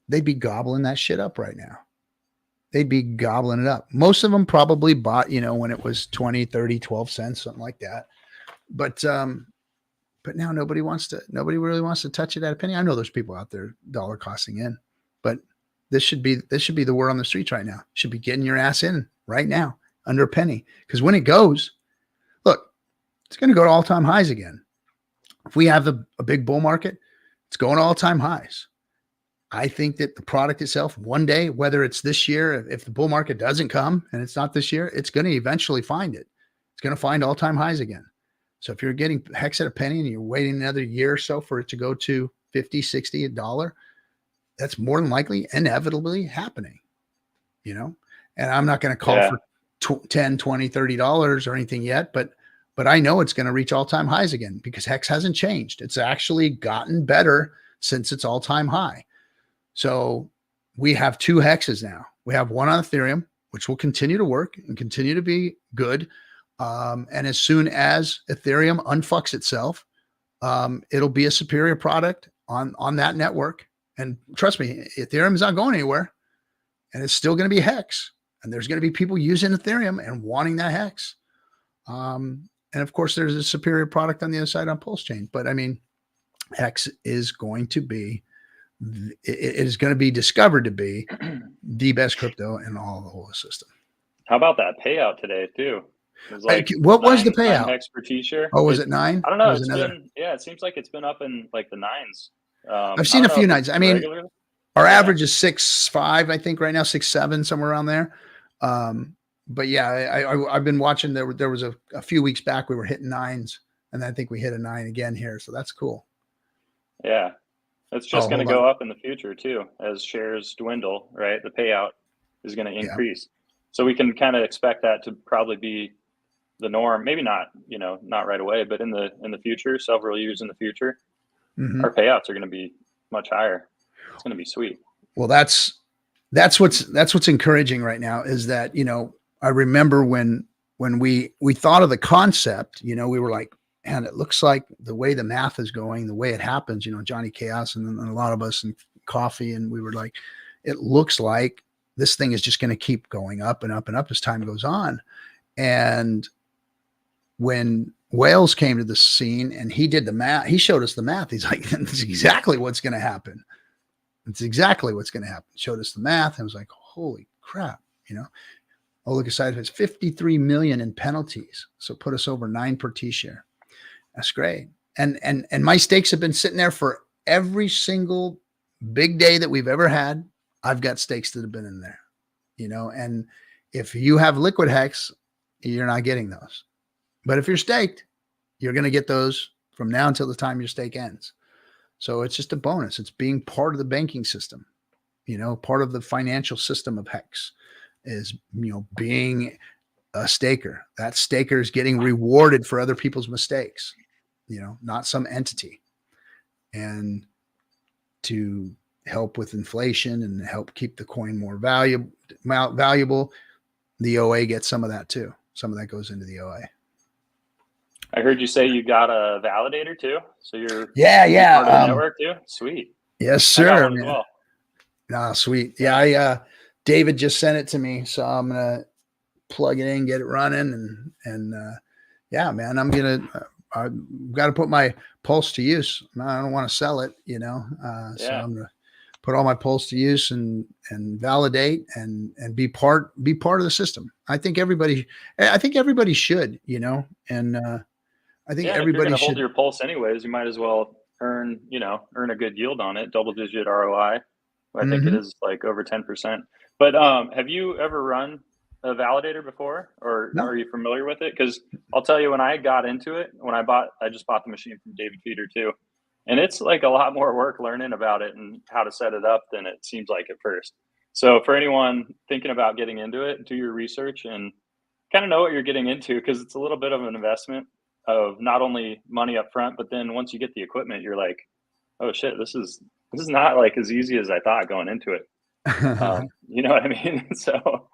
they'd be gobbling that shit up right now. They'd be gobbling it up. Most of them probably bought, when it was 20, 30, 12 cents, something like that. But now nobody really wants to touch it at a penny. I know there's people out there dollar costing in, but this should be the word on the streets right now. Should be getting your ass in right now under a penny. Because when it goes, look, it's going to go to all-time highs again. If we have a big bull market, it's going to all-time highs. I think that the product itself, one day, whether it's this year, if the bull market doesn't come and it's not this year, it's going to eventually find it. It's going to find all-time highs again. So if you're getting Hex at a penny and you're waiting another year or so for it to go to 50, 60, $1, that's more than likely inevitably happening, you know? And I'm not going to call for $10, $20, $30 or anything yet, but I know it's going to reach all-time highs again because Hex hasn't changed. It's actually gotten better since its all-time high. So we have 2 hexes now. We have one on Ethereum, which will continue to work and continue to be good. And as soon as Ethereum unfucks itself, it'll be a superior product on that network. And trust me, Ethereum is not going anywhere, and it's still going to be Hex. And there's going to be people using Ethereum and wanting that Hex. And of course, there's a superior product on the other side on Pulse Chain. But I mean, Hex is going to be, it is going to be discovered to be the best crypto in all the whole system. How about that payout today too? It was like what was the payout? 9 Hex per T-shirt. Oh, was it 9? I don't know. It's been, it seems like it's been up in like the 9s. I've seen a few 9s. I mean, regularly. Our average is 6.5, I think, right now, 6.7, somewhere around there. But yeah, I've been watching. There was a few weeks back we were hitting 9s, and I think we hit a 9 again here. So that's cool. Yeah, it's just going to go up in the future too as shares dwindle. Right, the payout is going to increase. So we can kind of expect that to probably be the norm. Maybe not, not right away, but in the future, several years in the future, our payouts are going to be much higher. It's going to be sweet. Well, that's what's encouraging right now is that, I remember when we thought of the concept, we were like, man, it looks like the way the math is going, the way it happens, Johnny Chaos and a lot of us and Coffee. And we were like, it looks like this thing is just going to keep going up and up and up as time goes on. And when Wales came to the scene and he did the math, he showed us the math. He's like, this is exactly what's going to happen. It's exactly what's going to happen. Showed us the math. And was like, holy crap, Oh, look aside, it's 53 million in penalties. So put us over 9 per T-share. That's great. And my stakes have been sitting there for every single big day that we've ever had. I've got stakes that have been in there, and if you have liquid Hex, you're not getting those. But if you're staked, you're going to get those from now until the time your stake ends. So it's just a bonus. It's being part of the banking system, part of the financial system of Hex is, being a staker. That staker is getting rewarded for other people's mistakes, not some entity. And to help with inflation and help keep the coin more valuable, the OA gets some of that too. Some of that goes into the OA. I heard you say you got a validator too. So you're part of the network too. Sweet. Yes, sir. As well. Ah, sweet. Yeah, David just sent it to me, so I'm gonna plug it in, get it running, and yeah, man, I've got to put my Pulse to use. I don't want to sell it, so I'm gonna put all my Pulse to use and validate and be part of the system. I think everybody should, and I think everybody should hold your Pulse anyways. You might as well earn a good yield on it, double-digit ROI. I think it is like over 10%. But have you ever run a validator before, or No. Are you familiar with it? Because I'll tell you, when I got into it, I just bought the machine from David Feeder too, and it's like a lot more work learning about it and how to set it up than it seems like at first. So for anyone thinking about getting into it, do your research and kind of know what you're getting into, because it's a little bit of an investment of not only money up front, but then once you get the equipment, you're like, oh shit, this is not like as easy as I thought going into it. You know what I mean? So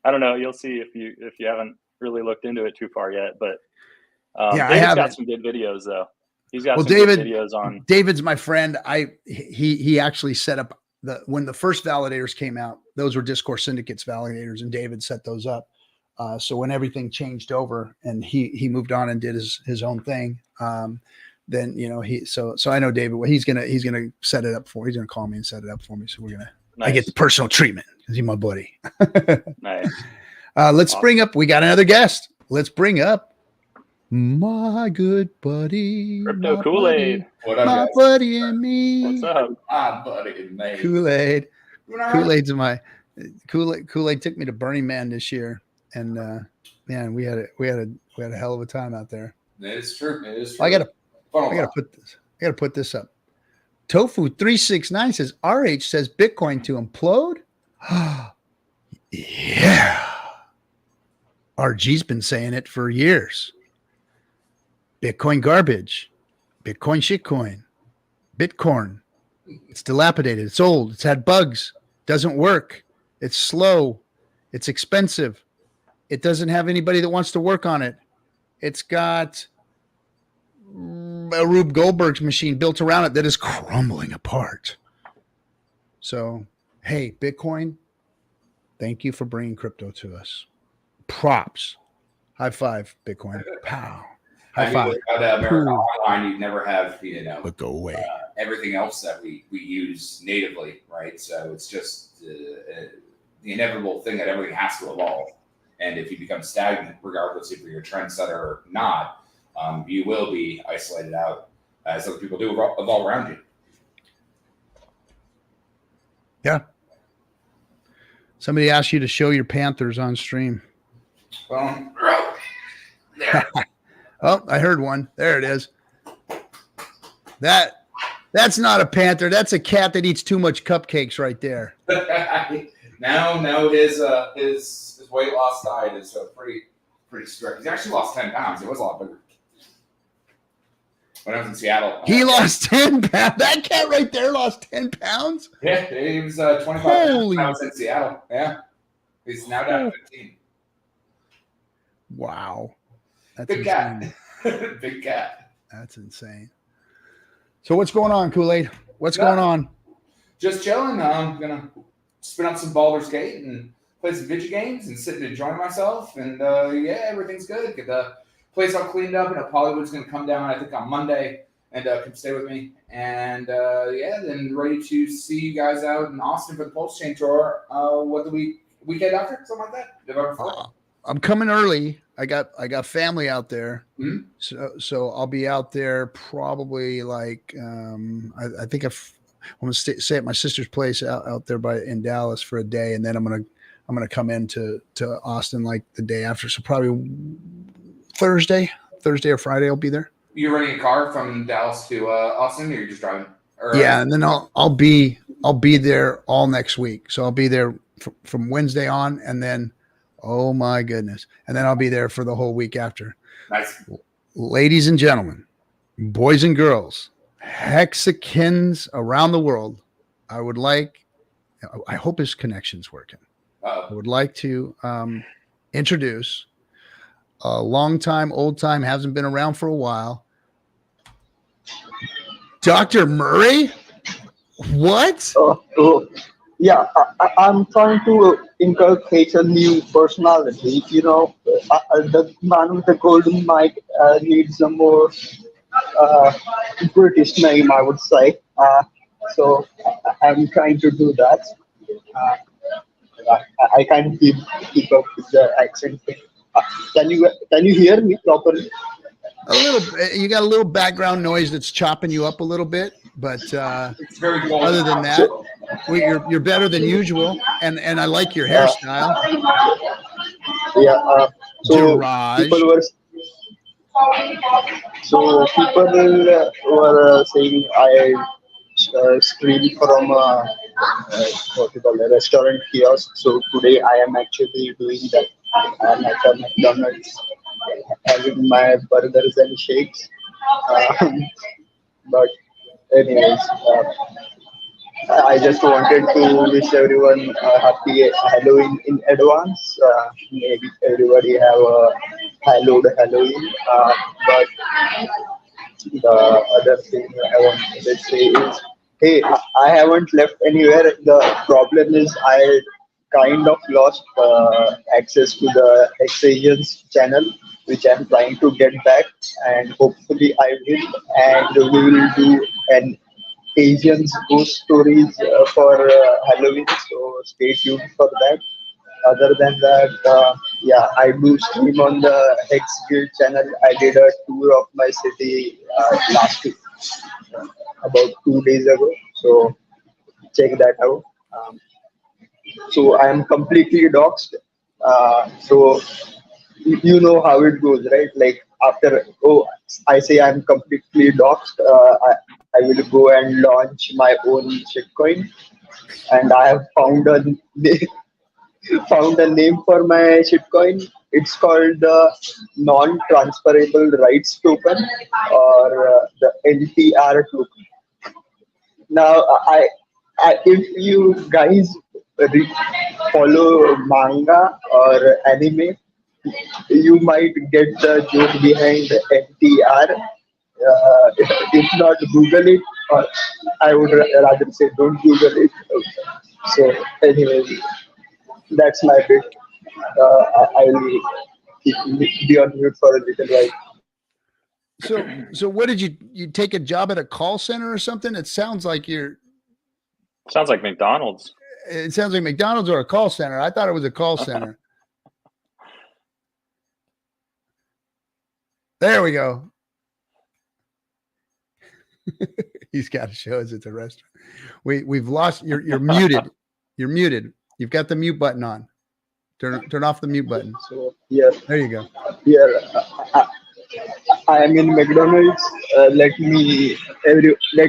I don't know. You'll see if you haven't really looked into it too far yet, but David's got some good videos though. He's got some good videos on. David's my friend. He actually set up when the first validators came out, those were Discourse Syndicate's validators, and David set those up. So when everything changed over and he moved on and did his own thing, then so I know David. Well, he's gonna set it up for. He's gonna call me and set it up for me. So we're gonna. Nice. I get the personal treatment because he's my buddy. Nice. Let's bring up. We got another guest. Let's bring up my good buddy, Crypto Kool-Aid. What up, my guys? buddy and me. What's up? My buddy and me. Kool-Aid. Kool-Aid's my Kool-Aid took me to Burning Man this year, and man, we had a hell of a time out there. It is true. It is true. I gotta put this up. Tofu369 says RH says Bitcoin to implode. Yeah. RG's been saying it for years. Bitcoin garbage. Bitcoin shitcoin. Bitcoin. It's dilapidated. It's old. It's had bugs. Doesn't work. It's slow. It's expensive. It doesn't have anybody that wants to work on it. It's got a Rube Goldberg's machine built around it that is crumbling apart. So, hey, Bitcoin, thank you for bringing crypto to us. Props. High five, Bitcoin. Pow. High five. Without America Online, you'd never have, but go away. Everything else that we use natively, right? So it's just the inevitable thing that everything has to evolve. And if you become stagnant, regardless if you're a trendsetter or not, you will be isolated out as other people do evolve around you. Yeah. Somebody asked you to show your Panthers on stream. Well, there. Oh, I heard one. There it is. That's not a panther. That's a cat that eats too much cupcakes right there. No, his weight loss diet is pretty strict. He's actually lost 10 pounds. It was a lot bigger. When I was in Seattle. He lost 10 pounds. That cat right there lost 10 pounds? Yeah, he was 25 pounds when I was in Seattle. Yeah. He's now down to 15. Wow. That's big insane. Cat. Big cat. That's insane. So what's going on, Kool-Aid? What's going on? Just chilling. I'm going to spin up some Baldur's Gate and play some video games and sit and enjoy myself. And, everything's good. Get the place all cleaned up. Hollywood's going to come down, I think, on Monday and come stay with me. And, then ready to see you guys out in Austin for the Pulse Chain Tour. Weekend after? Something like that? November 4th? I'm coming early. I got family out there, mm-hmm. so I'll be out there probably like I think I'm gonna stay at my sister's place out there in Dallas for a day, and then I'm gonna come into Austin like the day after. So probably Thursday or Friday I'll be there. You're renting a car from Dallas to Austin, or you're just driving? Yeah, and then I'll be there all next week. So I'll be there from Wednesday on, and then. Oh my goodness. And then I'll be there for the whole week after. Nice. Ladies and gentlemen, boys and girls, Hexicans around the world. I hope his connection's working. I would like to introduce a long time, old time, hasn't been around for a while. Dr. Murray? What? Yeah, I'm trying to inculcate a new personality. The man with the golden mic needs a more British name, I would say. So I'm trying to do that. I can't keep up with the accent thing. Can you hear me properly? A little. You got a little background noise that's chopping you up a little bit, but it's very cool. Other than that. You're better than usual, and I like your hairstyle. So people were saying I stream from a restaurant kiosk. So today I am actually doing that. I'm at a McDonald's having my burgers and shakes. But anyways. I just wanted to wish everyone a happy Halloween in advance. Maybe everybody have a hallowed Halloween. But the other thing I wanted to say is, hey, I haven't left anywhere. The problem is I kind of lost access to the Hexicans channel, which I'm trying to get back, and hopefully I will. And we will do an Asians ghost stories for Halloween, so stay tuned for that. Other than that, I do stream on the HEX Guild channel. I did a tour of my city last week, about 2 days ago, so check that out. So I am completely doxxed. So you know how it goes, right? Like after, oh, I say I'm completely doxed, I will go and launch my own shitcoin, and I have found a name for my shitcoin. It's called the non-transferable rights token, or the NTR token. Now, if you guys follow manga or anime, you might get the joke behind NTR. If not, Google it, or I would rather say don't Google it. So, anyway, that's my bit. I'll be on mute for a little while. So what did you take a job at a call center or something? It sounds like Sounds like McDonald's. It sounds like McDonald's or a call center. I thought it was a call center. There we go. He's got to show us it's a restaurant. We've lost. You're muted. You're muted. You've got the mute button on. Turn off the mute button. So, yeah. There you go. Yeah. I am in McDonald's. Let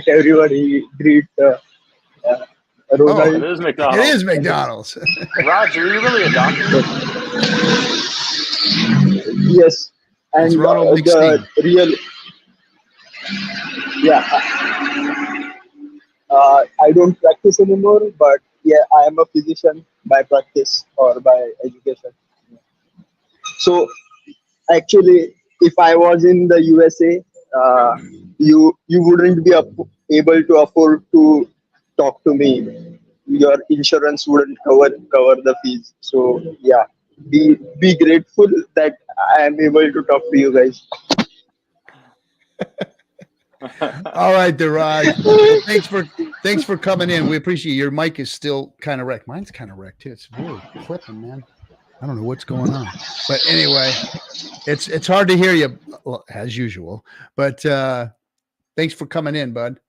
everybody greet Ronald. It is McDonald's. It is McDonald's. Roger, are you really a doctor? Yes, and It's Ronald the McSteen. real. Yeah. I don't practice anymore, but yeah, I am a physician by practice or by education. So actually, if I was in the USA, you wouldn't be able to afford to talk to me. Your insurance wouldn't cover the fees. So yeah, be grateful that I am able to talk to you guys. All right, Daraj. Well, thanks for coming in. We appreciate you. Your mic is still kind of wrecked. Mine's kind of wrecked too. It's really clipping, man. I don't know what's going on. But anyway, it's hard to hear you as usual. But thanks for coming in, bud.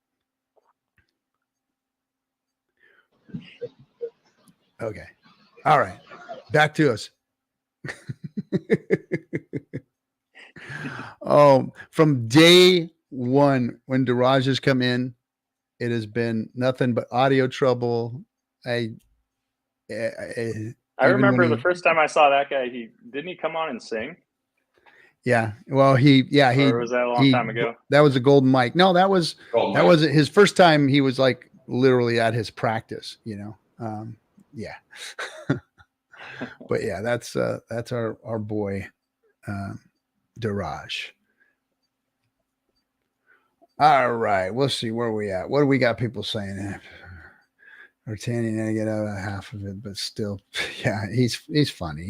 Okay. All right. Back to us. From day one, when Daraj has come in, it has been nothing but audio trouble. I remember the first time I saw that guy. Didn't he come on and sing? Yeah. Well, or was that a long time ago? That was a golden mic. No, that was his first time. He was like literally at his practice, you know. Yeah. But yeah, that's our boy, Daraj. All right, we'll see where we at. What do we got people saying? Retaining to get out of half of it, but still, yeah, he's funny.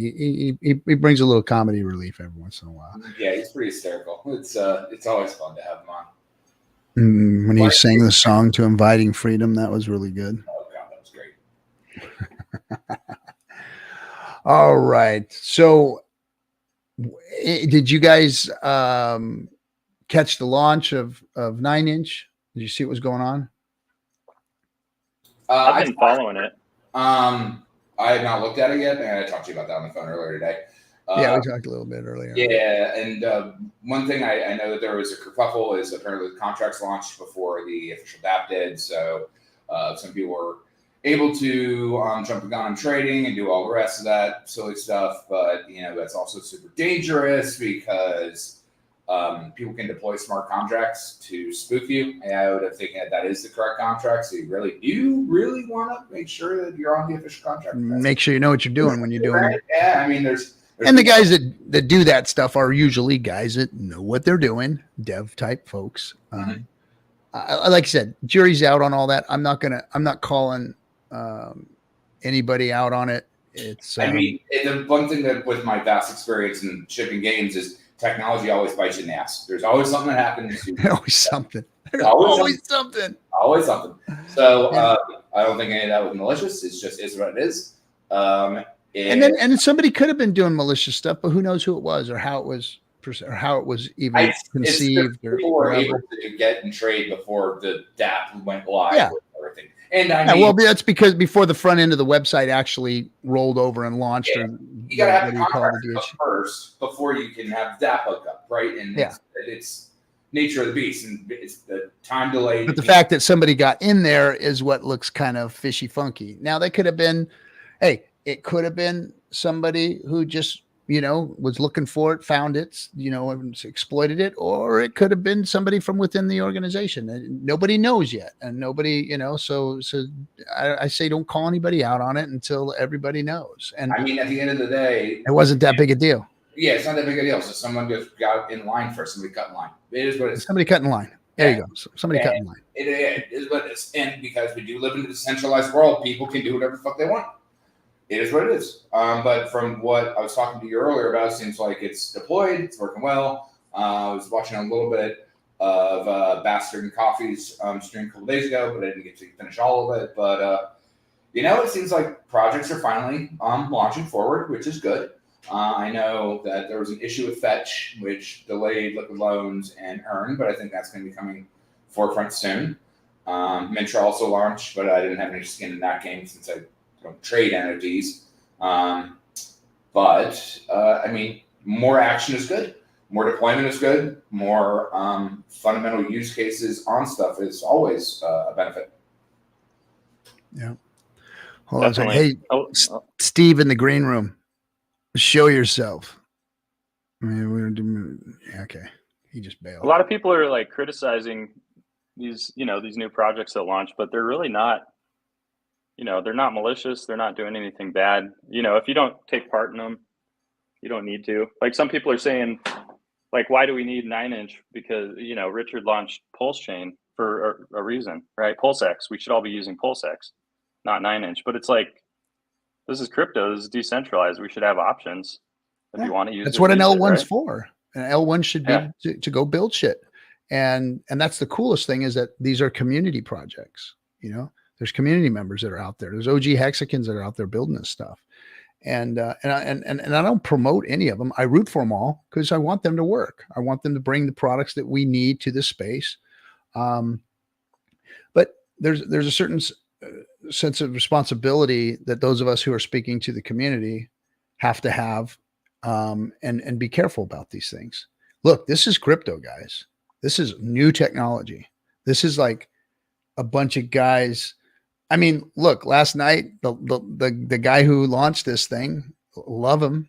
He brings a little comedy relief every once in a while. Yeah, he's pretty hysterical. It's always fun to have him on. When he sang the song to Inviting Freedom, that was really good. Oh god, that was great. All right, so did you guys catch the launch of 9-inch? Did you see what was going on? I've been following it. I have not looked at it yet, and I talked to you about that on the phone earlier today. Yeah, we talked a little bit earlier. Yeah, and one thing I know that there was a kerfuffle is apparently the contracts launched before the official DApp did, so some people were able to jump the gun on trading and do all the rest of that silly stuff, but that's also super dangerous because people can deploy smart contracts to spoof you. And I would have taken that is the correct contract. So you really want to make sure that you're on the official contract. Make sure you know what you're doing when you're doing it. Yeah, I mean, there's and the guys that do that stuff are usually guys that know what they're doing, dev type folks. Like I said, jury's out on all that. I'm not calling anybody out on it. It's I mean, the one thing that with my vast experience in shipping games is technology always bites you in the ass. There's always something that happens. Always something. Always something. So I don't think any of that was malicious. It's just is what it is. And then somebody could have been doing malicious stuff, but who knows who it was or how it was even conceived. People were able to get and trade before the DApp went live. Yeah. With everything. And I mean, well, that's because before the front end of the website actually rolled over and launched or you got to have what the do you call contract the up first before you can have that hookup, right? And Yeah. it's nature of the beast, and it's the time delay. But the fact that somebody got in there is what looks kind of fishy funky. Now they could have been, hey, it could have been somebody who just, you know, was looking for it, found it, you know, and exploited it, or it could have been somebody from within the organization. And nobody knows yet, and nobody, you know, so I say don't call anybody out on it until everybody knows. And I mean, at the end of the day, it wasn't that big a deal. Yeah, it's not that big a deal. So someone just got in line first. Somebody cut in line. It is what it is. Somebody cut in line. There you go. Somebody cut in line. It is what it is. And because we do live in a decentralized world, people can do whatever the fuck they want. It is what it is. But from what I was talking to you earlier about, it seems like it's deployed. It's working well. I was watching a little bit of Bastard and Coffee's stream a couple days ago, but I didn't get to finish all of it. But, you know, it seems like projects are finally launching forward, which is good. I know that there was an issue with Fetch, which delayed liquid loans and Earn, but I think that's going to be coming forefront soon. Mintra also launched, but I didn't have any skin in that game since I don't trade entities. I mean, more action is good. More deployment is good. More fundamental use cases on stuff is always a benefit. Yeah. Hold on a second. Hey, Steve in the green room. Show yourself. I mean, okay. He just bailed. A lot of people are like criticizing these, you know, these new projects that launch, but they're really not, you know, they're not malicious. They're not doing anything bad. You know, if you don't take part in them, you don't need to. Like some people are saying, like, why do we need 9-inch? Because, you know, Richard launched Pulse Chain for a reason, right? PulseX. We should all be using PulseX, not 9-inch. But it's like, this is crypto. This is decentralized. We should have options if you want to use it. That's what an L1's right? for. An L1 should be to go build shit. And that's the coolest thing is that these are community projects. You know, there's community members that are out there. There's OG Hexicans that are out there building this stuff. And I don't promote any of them. I root for them all because I want them to work. I want them to bring the products that we need to this space. But there's a certain sense of responsibility that those of us who are speaking to the community have to have, and be careful about these things. Look, this is crypto, guys. This is new technology. This is like a bunch of guys. I mean, look, last night, the guy who launched this thing, love him.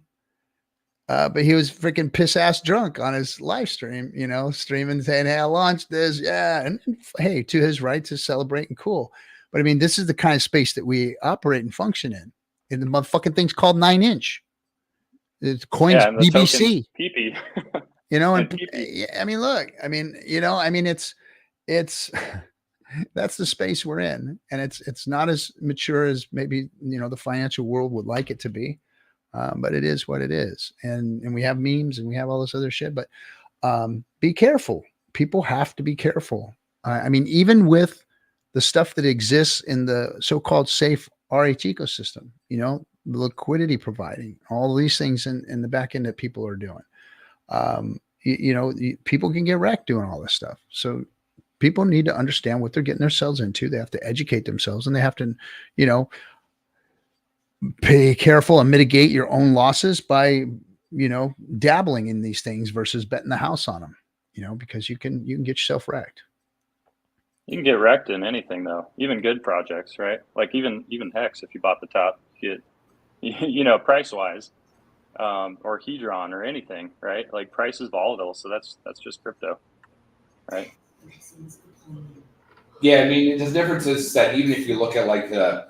But he was freaking piss ass drunk on his live stream, you know, streaming, saying, hey, I launched this. Yeah. And hey, to his right to celebrate and cool. But I mean, this is the kind of space that we operate and function in. And the motherfucking thing's called 9-inch. It's coins BBC. PP. You know, and I mean, look, I mean, you know, I mean, it's that's the space we're in. And it's not as mature as maybe, you know, the financial world would like it to be. But it is what it is. And we have memes and we have all this other shit, but be careful. People have to be careful. I mean, even with the stuff that exists in the so-called safe RH ecosystem, you know, the liquidity providing, all these things in the back end that people are doing. You know, people can get wrecked doing all this stuff. So people need to understand what they're getting themselves into. They have to educate themselves and they have to, you know, be careful and mitigate your own losses by, you know, dabbling in these things versus betting the house on them, you know, because you can get yourself wrecked. You can get wrecked in anything though, even good projects, right? Like even Hex, if you bought the top, you know, price wise, or Hedron or anything, right? Like price is volatile. So that's just crypto, right? Yeah. I mean, the difference is that even if you look at like the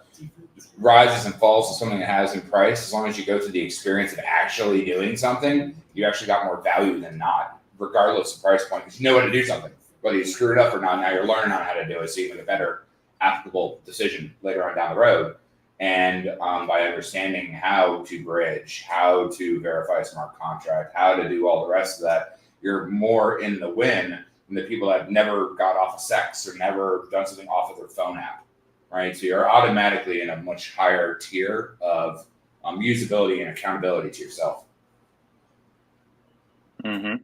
rises and falls of something that has in price, as long as you go through the experience of actually doing something, you actually got more value than not, regardless of price point, because you know how to do something. Whether you screw it up or not, now you're learning on how to do it, so you make a better applicable decision later on down the road. And by understanding how to bridge, how to verify a smart contract, how to do all the rest of that, you're more in the win than the people that have never got off of sex or never done something off of their phone app. Right, so you're automatically in a much higher tier of usability and accountability to yourself. Mm-hmm.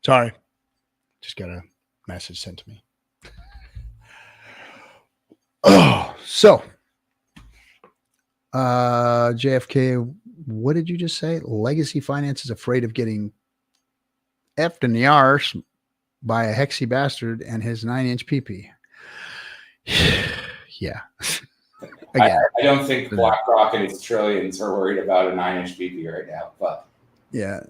Sorry, just got a message sent to me. Oh, so JFK, what did you just say? Legacy Finance is afraid of getting effed in the arse by a hexy bastard and his 9-inch PP. Yeah. Again, I don't think BlackRock and its trillions are worried about a 9-inch PP right now, but yeah,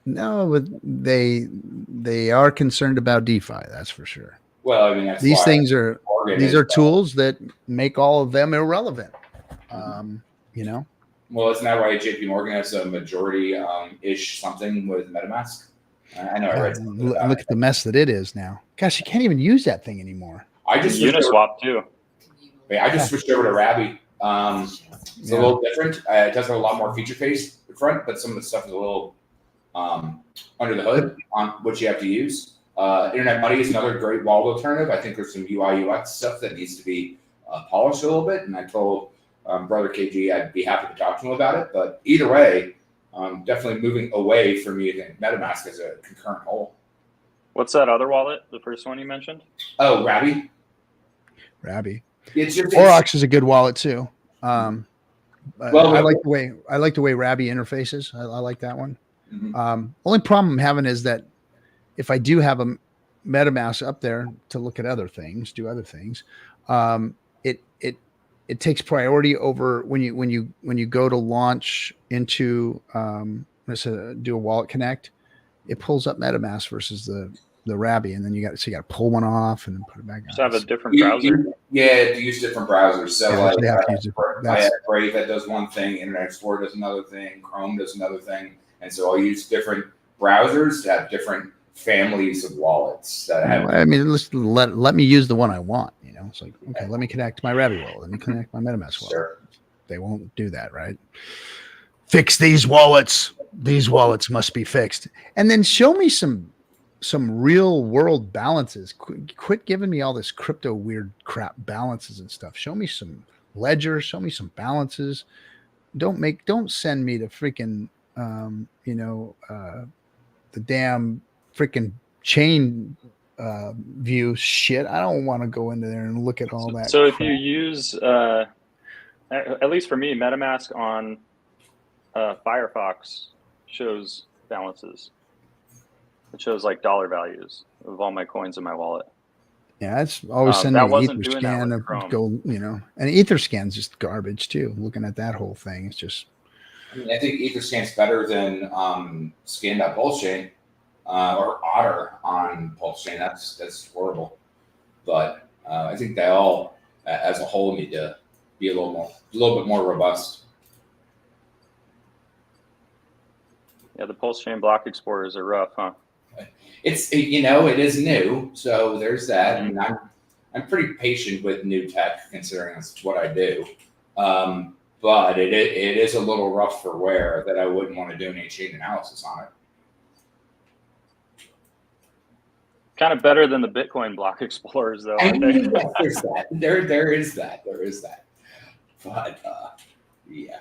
no, but they are concerned about DeFi. That's for sure. well, I mean, that's These why things are Morgan these is, are tools that make all of them irrelevant. You know. Well, isn't that why JP Morgan has a majority ish something with MetaMask? I know I read something about Look it. at the mess that it is now. Gosh, you can't even use that thing anymore. I just switched over, Uniswap too. I just switched over to Rabby. It's a little different. It does have a lot more feature face front, but some of the stuff is a little under the hood on what you have to use. Internet Money is another great wallet alternative. I think there's some UI UX stuff that needs to be polished a little bit, and I told brother KG I'd be happy to talk to him about it. But either way, definitely moving away from using MetaMask as a concurrent whole. What's that other wallet? The first one you mentioned? Oh, Rabby. It's just Orox is a good wallet too. Well, I like the way Rabby interfaces. I like that one. Mm-hmm. Only problem I'm having is that if I do have a MetaMask up there to look at other things, do other things, it takes priority over when you go to launch into do a wallet connect, it pulls up MetaMask versus the Rabby, and then you got to pull one off and then put it back on. Just have a different browser. You use different browsers. So I have Brave that does one thing, Internet Explorer does another thing, Chrome does another thing, and so I'll use different browsers to have different families of wallets that I have. I mean, let me use the one I want. You know, it's like, okay, let me connect my Rabby wallet. Let me connect my MetaMask wallet. Sure. They won't do that, right? Fix these wallets. These wallets must be fixed. And then show me some real world balances. Quit giving me all this crypto weird crap balances and stuff. Show me some ledgers. Show me some balances. Don't send me to freaking the damn freaking chain view shit. I don't want to go into there and look at all that. So crap. If you use at least for me, MetaMask on Firefox shows balances. It shows like dollar values of all my coins in my wallet. Yeah, it's always sending an Etherscan of gold, and Etherscan's just garbage too. Looking at that whole thing, it's just. I mean, I think Etherscan's better than Scan.PulseChain or Otter on PulseChain. That's horrible, but I think they all, as a whole, need to be a little bit more robust. Yeah, the PulseChain block explorers are rough, huh? It is new, so there's that. Mm-hmm. And I'm pretty patient with new tech, considering that's what I do. But it is a little rough for wear that I wouldn't want to do any chain analysis on it. Kind of better than the Bitcoin block explorers, though. I mean, there's that. There is that. But yeah.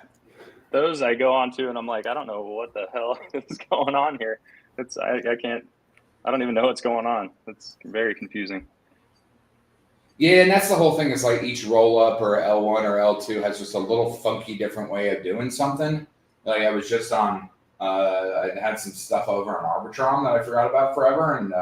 Those I go on to and I'm like, I don't know what the hell is going on here. I don't even know what's going on. It's very confusing. Yeah, and that's the whole thing is like each roll up or L1 or L2 has just a little funky different way of doing something. Like I was just on, I had some stuff over on Arbitrum that I forgot about forever. And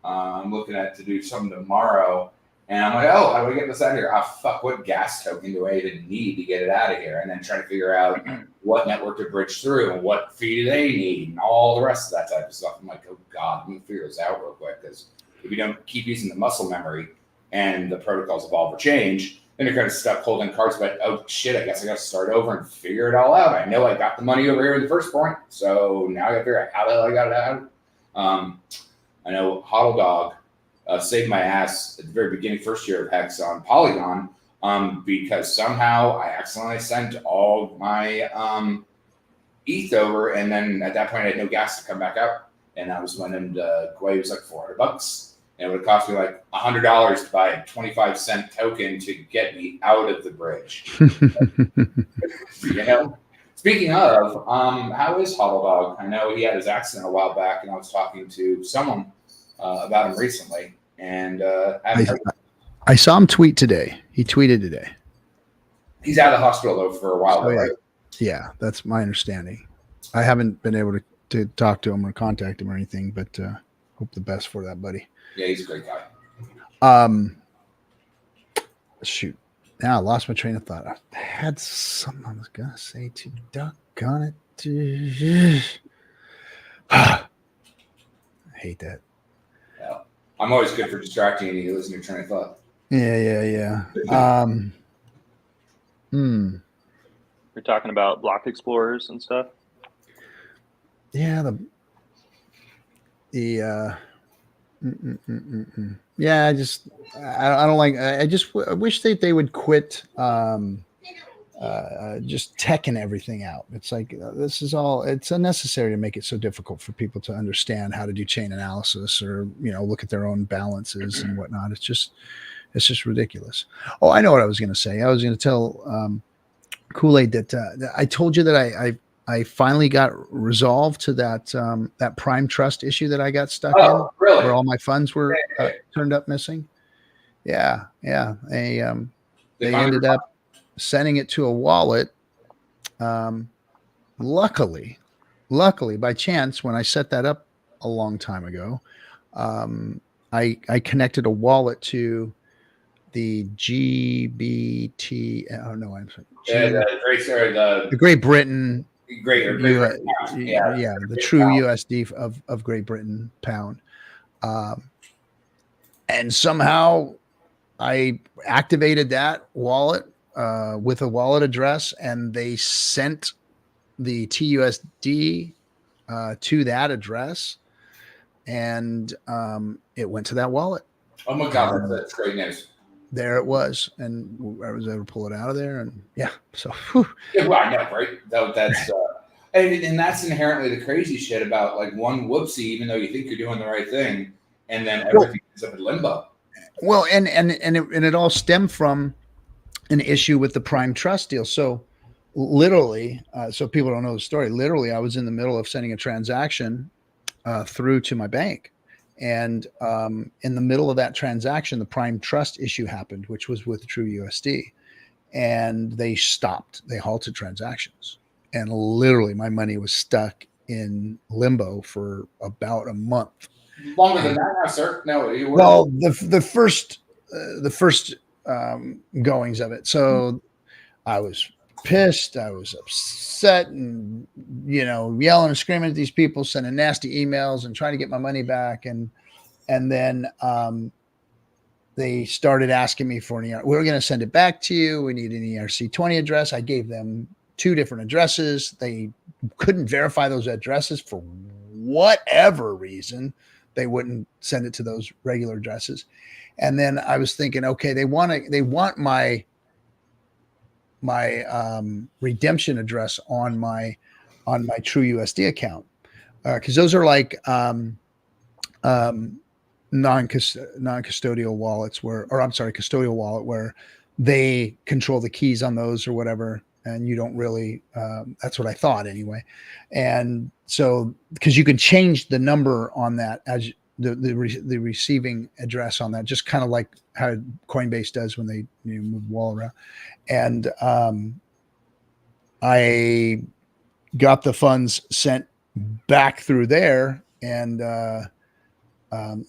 I'm looking to do something tomorrow. And I'm like, oh, how do we get this out of here? Fuck, what gas token do I even need to get it out of here? And then trying to figure out what network to bridge through and what fee do they need and all the rest of that type of stuff. I'm like, oh God, let me figure this out real quick. Because if you don't keep using the muscle memory and the protocols evolve or change, then you're kind of stuck holding cards. But oh shit, I guess I got to start over and figure it all out. I know I got the money over here in the first point, so now I got to figure out how the hell I got it out. I know Hodl Dog saved my ass at the very beginning, first year of Hex on Polygon, because somehow I accidentally sent all my ETH over, and then at that point I had no gas to come back out, and that was when Gwei was like $400. And it would cost me like $100 to buy a 25-cent token to get me out of the bridge. Speaking of, how is Hodl Dog? I know he had his accident a while back, and I was talking to someone about him recently, and I saw him tweet today. He tweeted today. He's out of the hospital though for a while, So, right? Yeah, that's my understanding. I haven't been able to talk to him or contact him or anything, but hope the best for that buddy. Yeah, he's a great guy. Shoot. Now I lost my train of thought. I had something I was gonna say to doggone it. I hate that. Yeah. I'm always good for distracting you. You listen to your train of thought. Yeah. You're talking about block explorers and stuff. Yeah, yeah, I don't like. I wish that they would quit just teching everything out. It's like this is all. It's unnecessary to make it so difficult for people to understand how to do chain analysis or look at their own balances and whatnot. It's just ridiculous. Oh, I know what I was going to say. I was going to tell Kool-Aid that I told you that I finally got resolved to that prime trust issue that I got stuck in, really? where all my funds were turned up missing. Yeah. They ended up sending it to a wallet. Luckily, by chance, when I set that up a long time ago, I connected a wallet to the GBT. Oh no, I'm sorry. The Great Britain. The true USD of Great Britain pound. And somehow I activated that wallet with a wallet address, and they sent the TUSD to that address, and it went to that wallet. Oh my God, that's great news. There it was, and I was able to pull it out of there, and so. Yeah, well, I know, right? That's and that's inherently the crazy shit about like one whoopsie, even though you think you're doing the right thing, and then everything ends up in limbo. Well, and it all stemmed from an issue with the prime trust deal. So literally, so people don't know the story. Literally, I was in the middle of sending a transaction through to my bank. And in the middle of that transaction, the prime trust issue happened, which was with True USD. And they halted transactions. And literally my money was stuck in limbo for about a month. Longer than that now, sir? No, you were. Well, the first goings of it. So I was pissed. I was upset and, yelling and screaming at these people, sending nasty emails and trying to get my money back. And then they started asking me for we're going to send it back to you. We need an ERC20 address. I gave them 2 different addresses. They couldn't verify those addresses for whatever reason. They wouldn't send it to those regular addresses. And then I was thinking, okay, they want my redemption address on my True USD account, because those are like non-custodial wallets custodial wallet where they control the keys on those or whatever, and you don't really. That's what I thought anyway, and so because you can change the number on that as the receiving address on that, just kind of like how Coinbase does when they move the wallet around. And I got the funds sent back through there, and after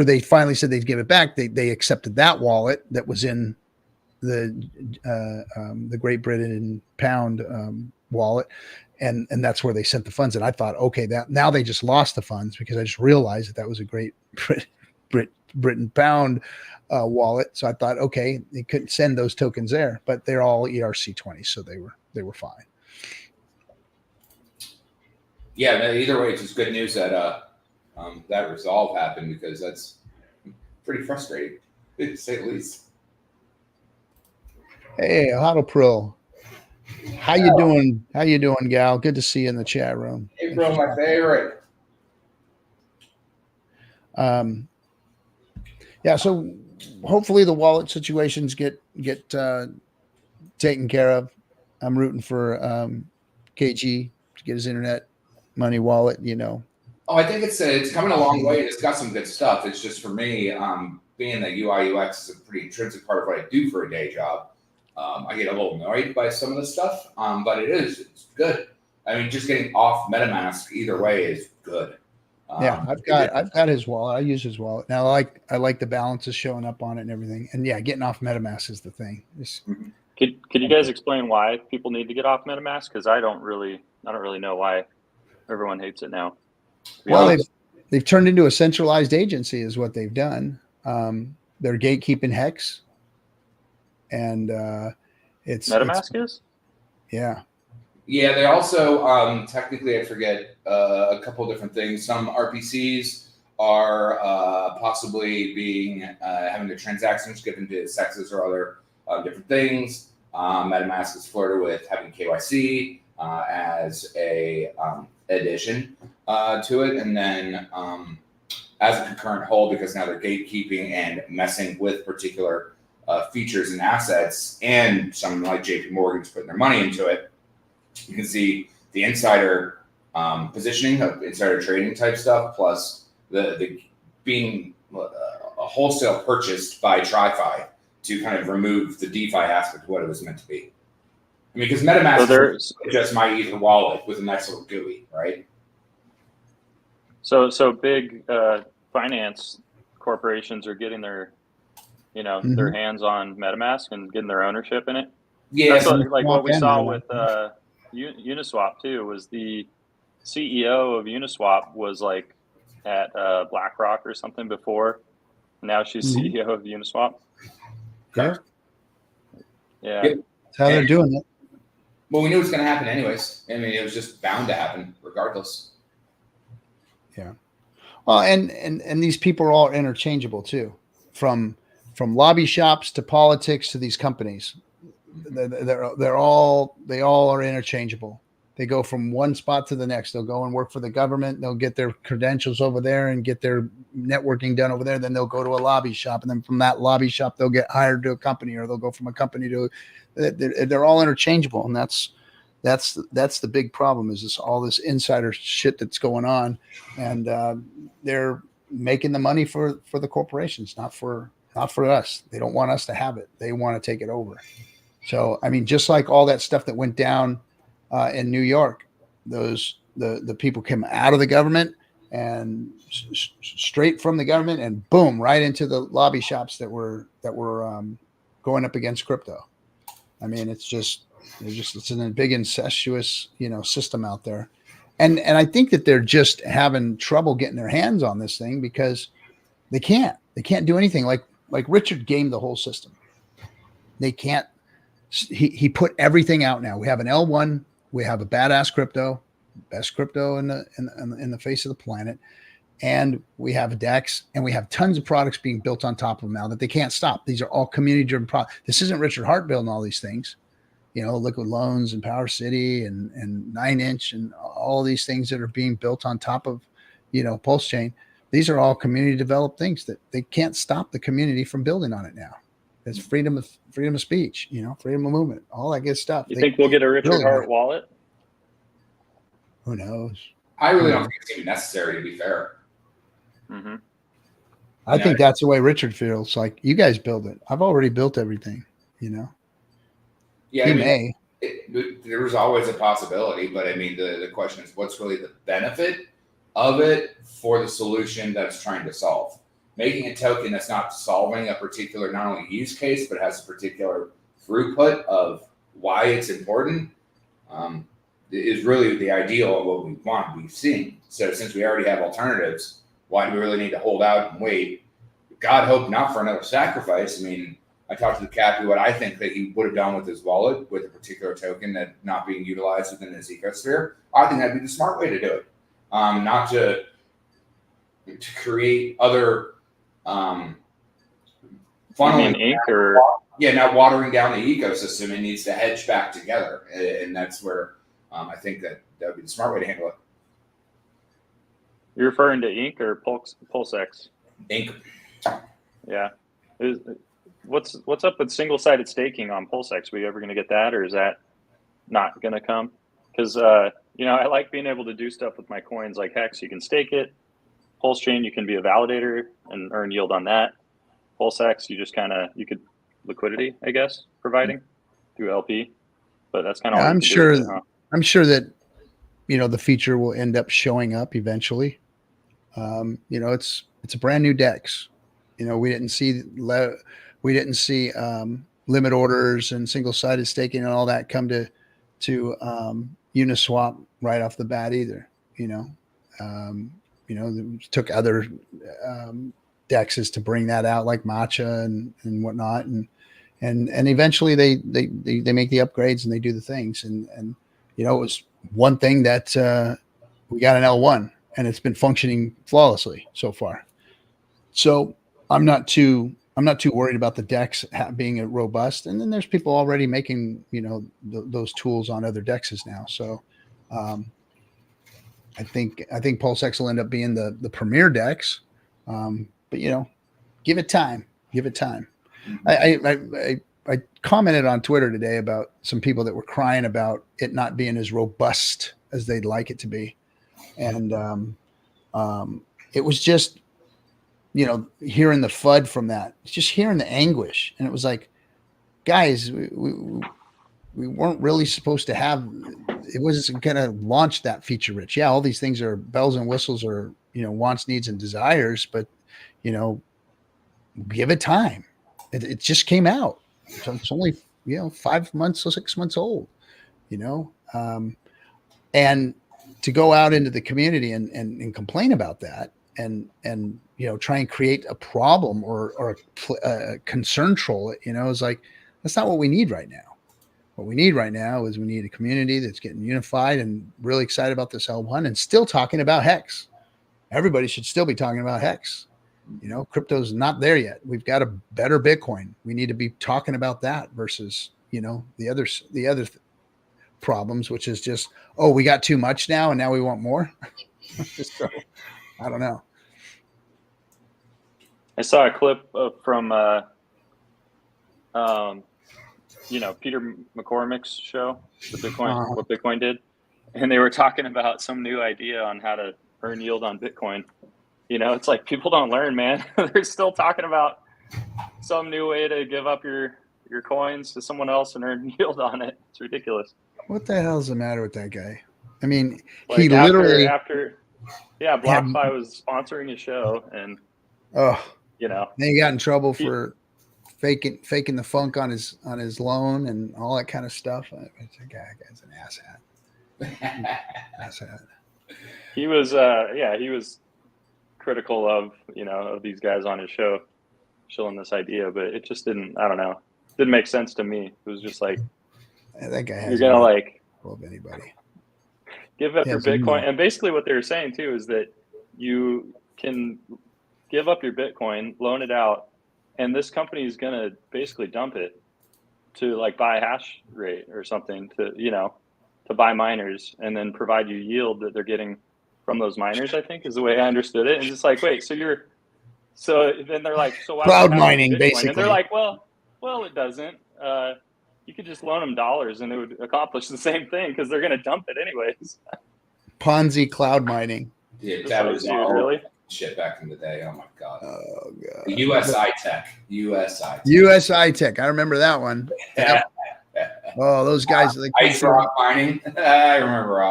they finally said they'd give it back, they accepted that wallet that was in the Great Britain pound wallet, and that's where they sent the funds. And I thought, okay, that now they just lost the funds, because I just realized that was a Great Britain pound wallet. So I thought, okay, they couldn't send those tokens there, but they're all ERC20, so they were fine. Yeah, either way, it's just good news that that resolve happened, because that's pretty frustrating, to say the least. Hey, Huddle Pro, how you doing? How you doing, gal? Good to see you in the chat room. Hey, bro, my favorite. Yeah. So hopefully the wallet situations get taken care of. I'm rooting for KG to get his internet money wallet. Oh, I think it's coming a long way. It's got some good stuff. It's just for me, being that UI UX is a pretty intrinsic part of what I do for a day job. I get a little annoyed by some of the stuff, but it's good. I mean, just getting off MetaMask either way is good. Yeah, I've got his wallet. I use his wallet. Now I like the balances showing up on it and everything. And yeah, getting off MetaMask is the thing. Could you guys explain why people need to get off MetaMask? Because I don't really know why everyone hates it now. Well, they've turned into a centralized agency, is what they've done. They're gatekeeping Hex, and MetaMask is. Yeah. Yeah, they also technically, I forget a couple of different things. Some RPCs are possibly being having their transactions given to sexes or other different things. MetaMask is flirted with having KYC as a addition to it, and then as a concurrent hold, because now they're gatekeeping and messing with particular features and assets, and someone like JP Morgan's putting their money into it. You can see the insider positioning of insider trading type stuff, plus the being a wholesale purchased by TriFi to kind of remove the DeFi aspect of what it was meant to be. I mean, because MetaMask is just my Ether wallet with a nice little GUI, right? So big finance corporations are getting their, their hands on MetaMask and getting their ownership in it. Yeah, that's what we saw with Uniswap too. Was the CEO of Uniswap was like at BlackRock or something before. Now she's CEO of Uniswap. Yeah. Yeah. Yep. That's how they're doing it. Well, we knew it was going to happen anyways. I mean, it was just bound to happen regardless. Yeah. Well, and these people are all interchangeable too, from lobby shops to politics to these companies. They all are interchangeable. They go from one spot to the next. They'll go and work for the government. They'll get their credentials over there and get their networking done over there. Then they'll go to a lobby shop, and then from that lobby shop, they'll get hired to a company, or they'll go from a company to. They're all interchangeable, and that's the big problem. Is this all this insider shit that's going on, and they're making the money for the corporations, not for us. They don't want us to have it. They want to take it over. So, I mean, just like all that stuff that went down in New York, the people came out of the government and straight from the government and boom, right into the lobby shops that were going up against crypto. I mean, it's a big incestuous, system out there. And I think that they're just having trouble getting their hands on this thing because they can't do anything. Like Richard gamed the whole system. They can't. He put everything out now. We have an L1. We have a badass crypto, best crypto in the face of the planet, and we have a DEX, and we have tons of products being built on top of them now that they can't stop. These are all community-driven products. This isn't Richard Hart building all these things, Liquid Loans and Power City and 9inch and all these things that are being built on top of, Pulse Chain. These are all community-developed things that they can't stop the community from building on it now. It's freedom of speech, freedom of movement, all that good stuff. You think we'll get a Richard Hart wallet? Who knows? I really don't think it's even necessary, to be fair. Mm-hmm. I think that's the way Richard feels. Like, you guys build it. I've already built everything, Yeah, he may. There's always a possibility, but I mean, the question is, what's really the benefit of it for the solution that it's trying to solve? Making a token that's not solving a particular not only use case, but has a particular throughput of why it's important is really the ideal of what we want to be seeing. So since we already have alternatives, why do we really need to hold out and wait? God hope not for another sacrifice. I mean, I talked to the Cappy what I think that he would have done with his wallet with a particular token that not being utilized within his ecosphere. I think that'd be the smart way to do it. Not to create other funneling ink or not watering down the ecosystem. It needs to hedge back together, and that's where I think that would be the smart way to handle it. You're referring to ink or PulseX? Ink. Yeah. What's up with single-sided staking on PulseX? Are we ever going to get that, or is that not going to come? Because You know, I like being able to do stuff with my coins like Hex. You can stake it. Pulse Chain, you can be a validator and earn yield on that. Pulse X, you just you could liquidity, I guess, providing through LP. But that's kind of all you I'm can do sure. with it, huh? I'm sure that the feature will end up showing up eventually. It's a brand new DEX. We didn't see limit orders and single sided staking and all that come to Uniswap right off the bat either. It took other DEXs to bring that out, like Matcha and whatnot, and eventually they make the upgrades and they do the things, and it was one thing that we got an L1 and it's been functioning flawlessly so far. So I'm not too worried about the DEX being robust. And then there's people already making those tools on other DEXs now. So I think PulseX will end up being the premier DEX. But give it time. Give it time. I commented on Twitter today about some people that were crying about it not being as robust as they'd like it to be. And it was just, hearing the FUD from that, just hearing the anguish. And it was like, guys, we weren't really supposed to have, it wasn't going to launch that feature rich. Yeah, all these things are bells and whistles or, wants, needs, and desires, but, give it time. It just came out. So it's only, 5 months or 6 months old, and to go out into the community and complain about that and try and create a problem or a concern troll it, is like, that's not what we need right now. What we need right now is we need a community that's getting unified and really excited about this L1 and still talking about Hex. Everybody should still be talking about Hex. Crypto's not there yet. We've got a better Bitcoin. We need to be talking about that versus, the other problems, which is just, we got too much now and now we want more. So, I don't know. I saw a clip from Peter McCormick's show, the Bitcoin, what Bitcoin did, and they were talking about some new idea on how to earn yield on Bitcoin. It's like people don't learn, man. They're still talking about some new way to give up your coins to someone else and earn yield on it. It's ridiculous. What the hell's the matter with that guy? I mean, like he literally BlockFi was sponsoring his show, and then he got in trouble for faking the funk on his loan and all that kind of stuff. It's a guy's an asshat. He was he was critical of of these guys on his show showing this idea, but it just didn't make sense to me. It was just like, that guy you're gonna love anybody, give up your Bitcoin. And basically what they were saying too is that you can give up your Bitcoin, loan it out, and this company is gonna basically dump it to buy a hash rate or something to buy miners and then provide you yield that they're getting from those miners, I think is the way I understood it. And it's like, wait, so then they're like, so why cloud mining, basically. And they're like, well, it doesn't. You could just loan them dollars and it would accomplish the same thing because they're going to dump it anyways. Ponzi cloud mining. Yeah, that was all really shit back in the day. Oh my god. Oh god. USI Tech. I remember that one. Yeah. Oh, those guys. Ice rock mining. I remember.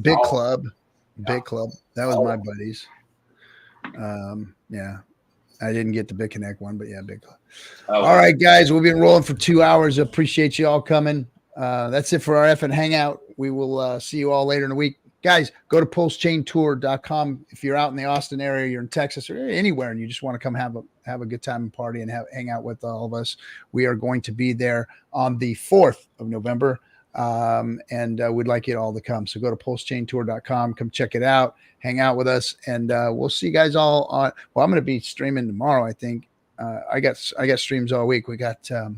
Big Club. That was my buddies. Yeah. I didn't get the BitConnect one, but yeah, Big Club. All right, guys. We've been rolling for 2 hours. Appreciate you all coming. That's it for our effing hangout. We will see you all later in the week. Guys, go to pulsechaintour.com. If you're out in the Austin area, you're in Texas or anywhere, and you just want to come have a good time and party and hang out with all of us, we are going to be there on the 4th of November. And we'd like you all to come. So go to pulsechaintour.com, come check it out, hang out with us, and we'll see you guys all on. Well, I'm going to be streaming tomorrow, I think. I got streams all week. We got the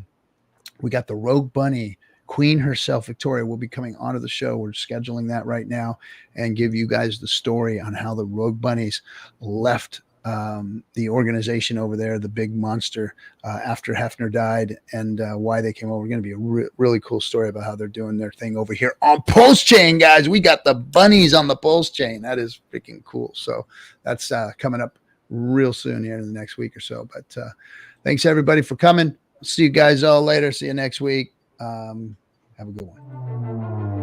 Rogue Bunny. Queen herself, Victoria, will be coming onto the show. We're scheduling that right now and give you guys the story on how the Rogue Bunnies left the organization over there, the big monster, after Hefner died, and why they came over. Going to be a really cool story about how they're doing their thing over here on Pulse Chain, guys. We got the bunnies on the Pulse Chain. That is freaking cool. So that's coming up real soon here in the next week or so. But thanks everybody for coming. See you guys all later. See you next week. Have a good one.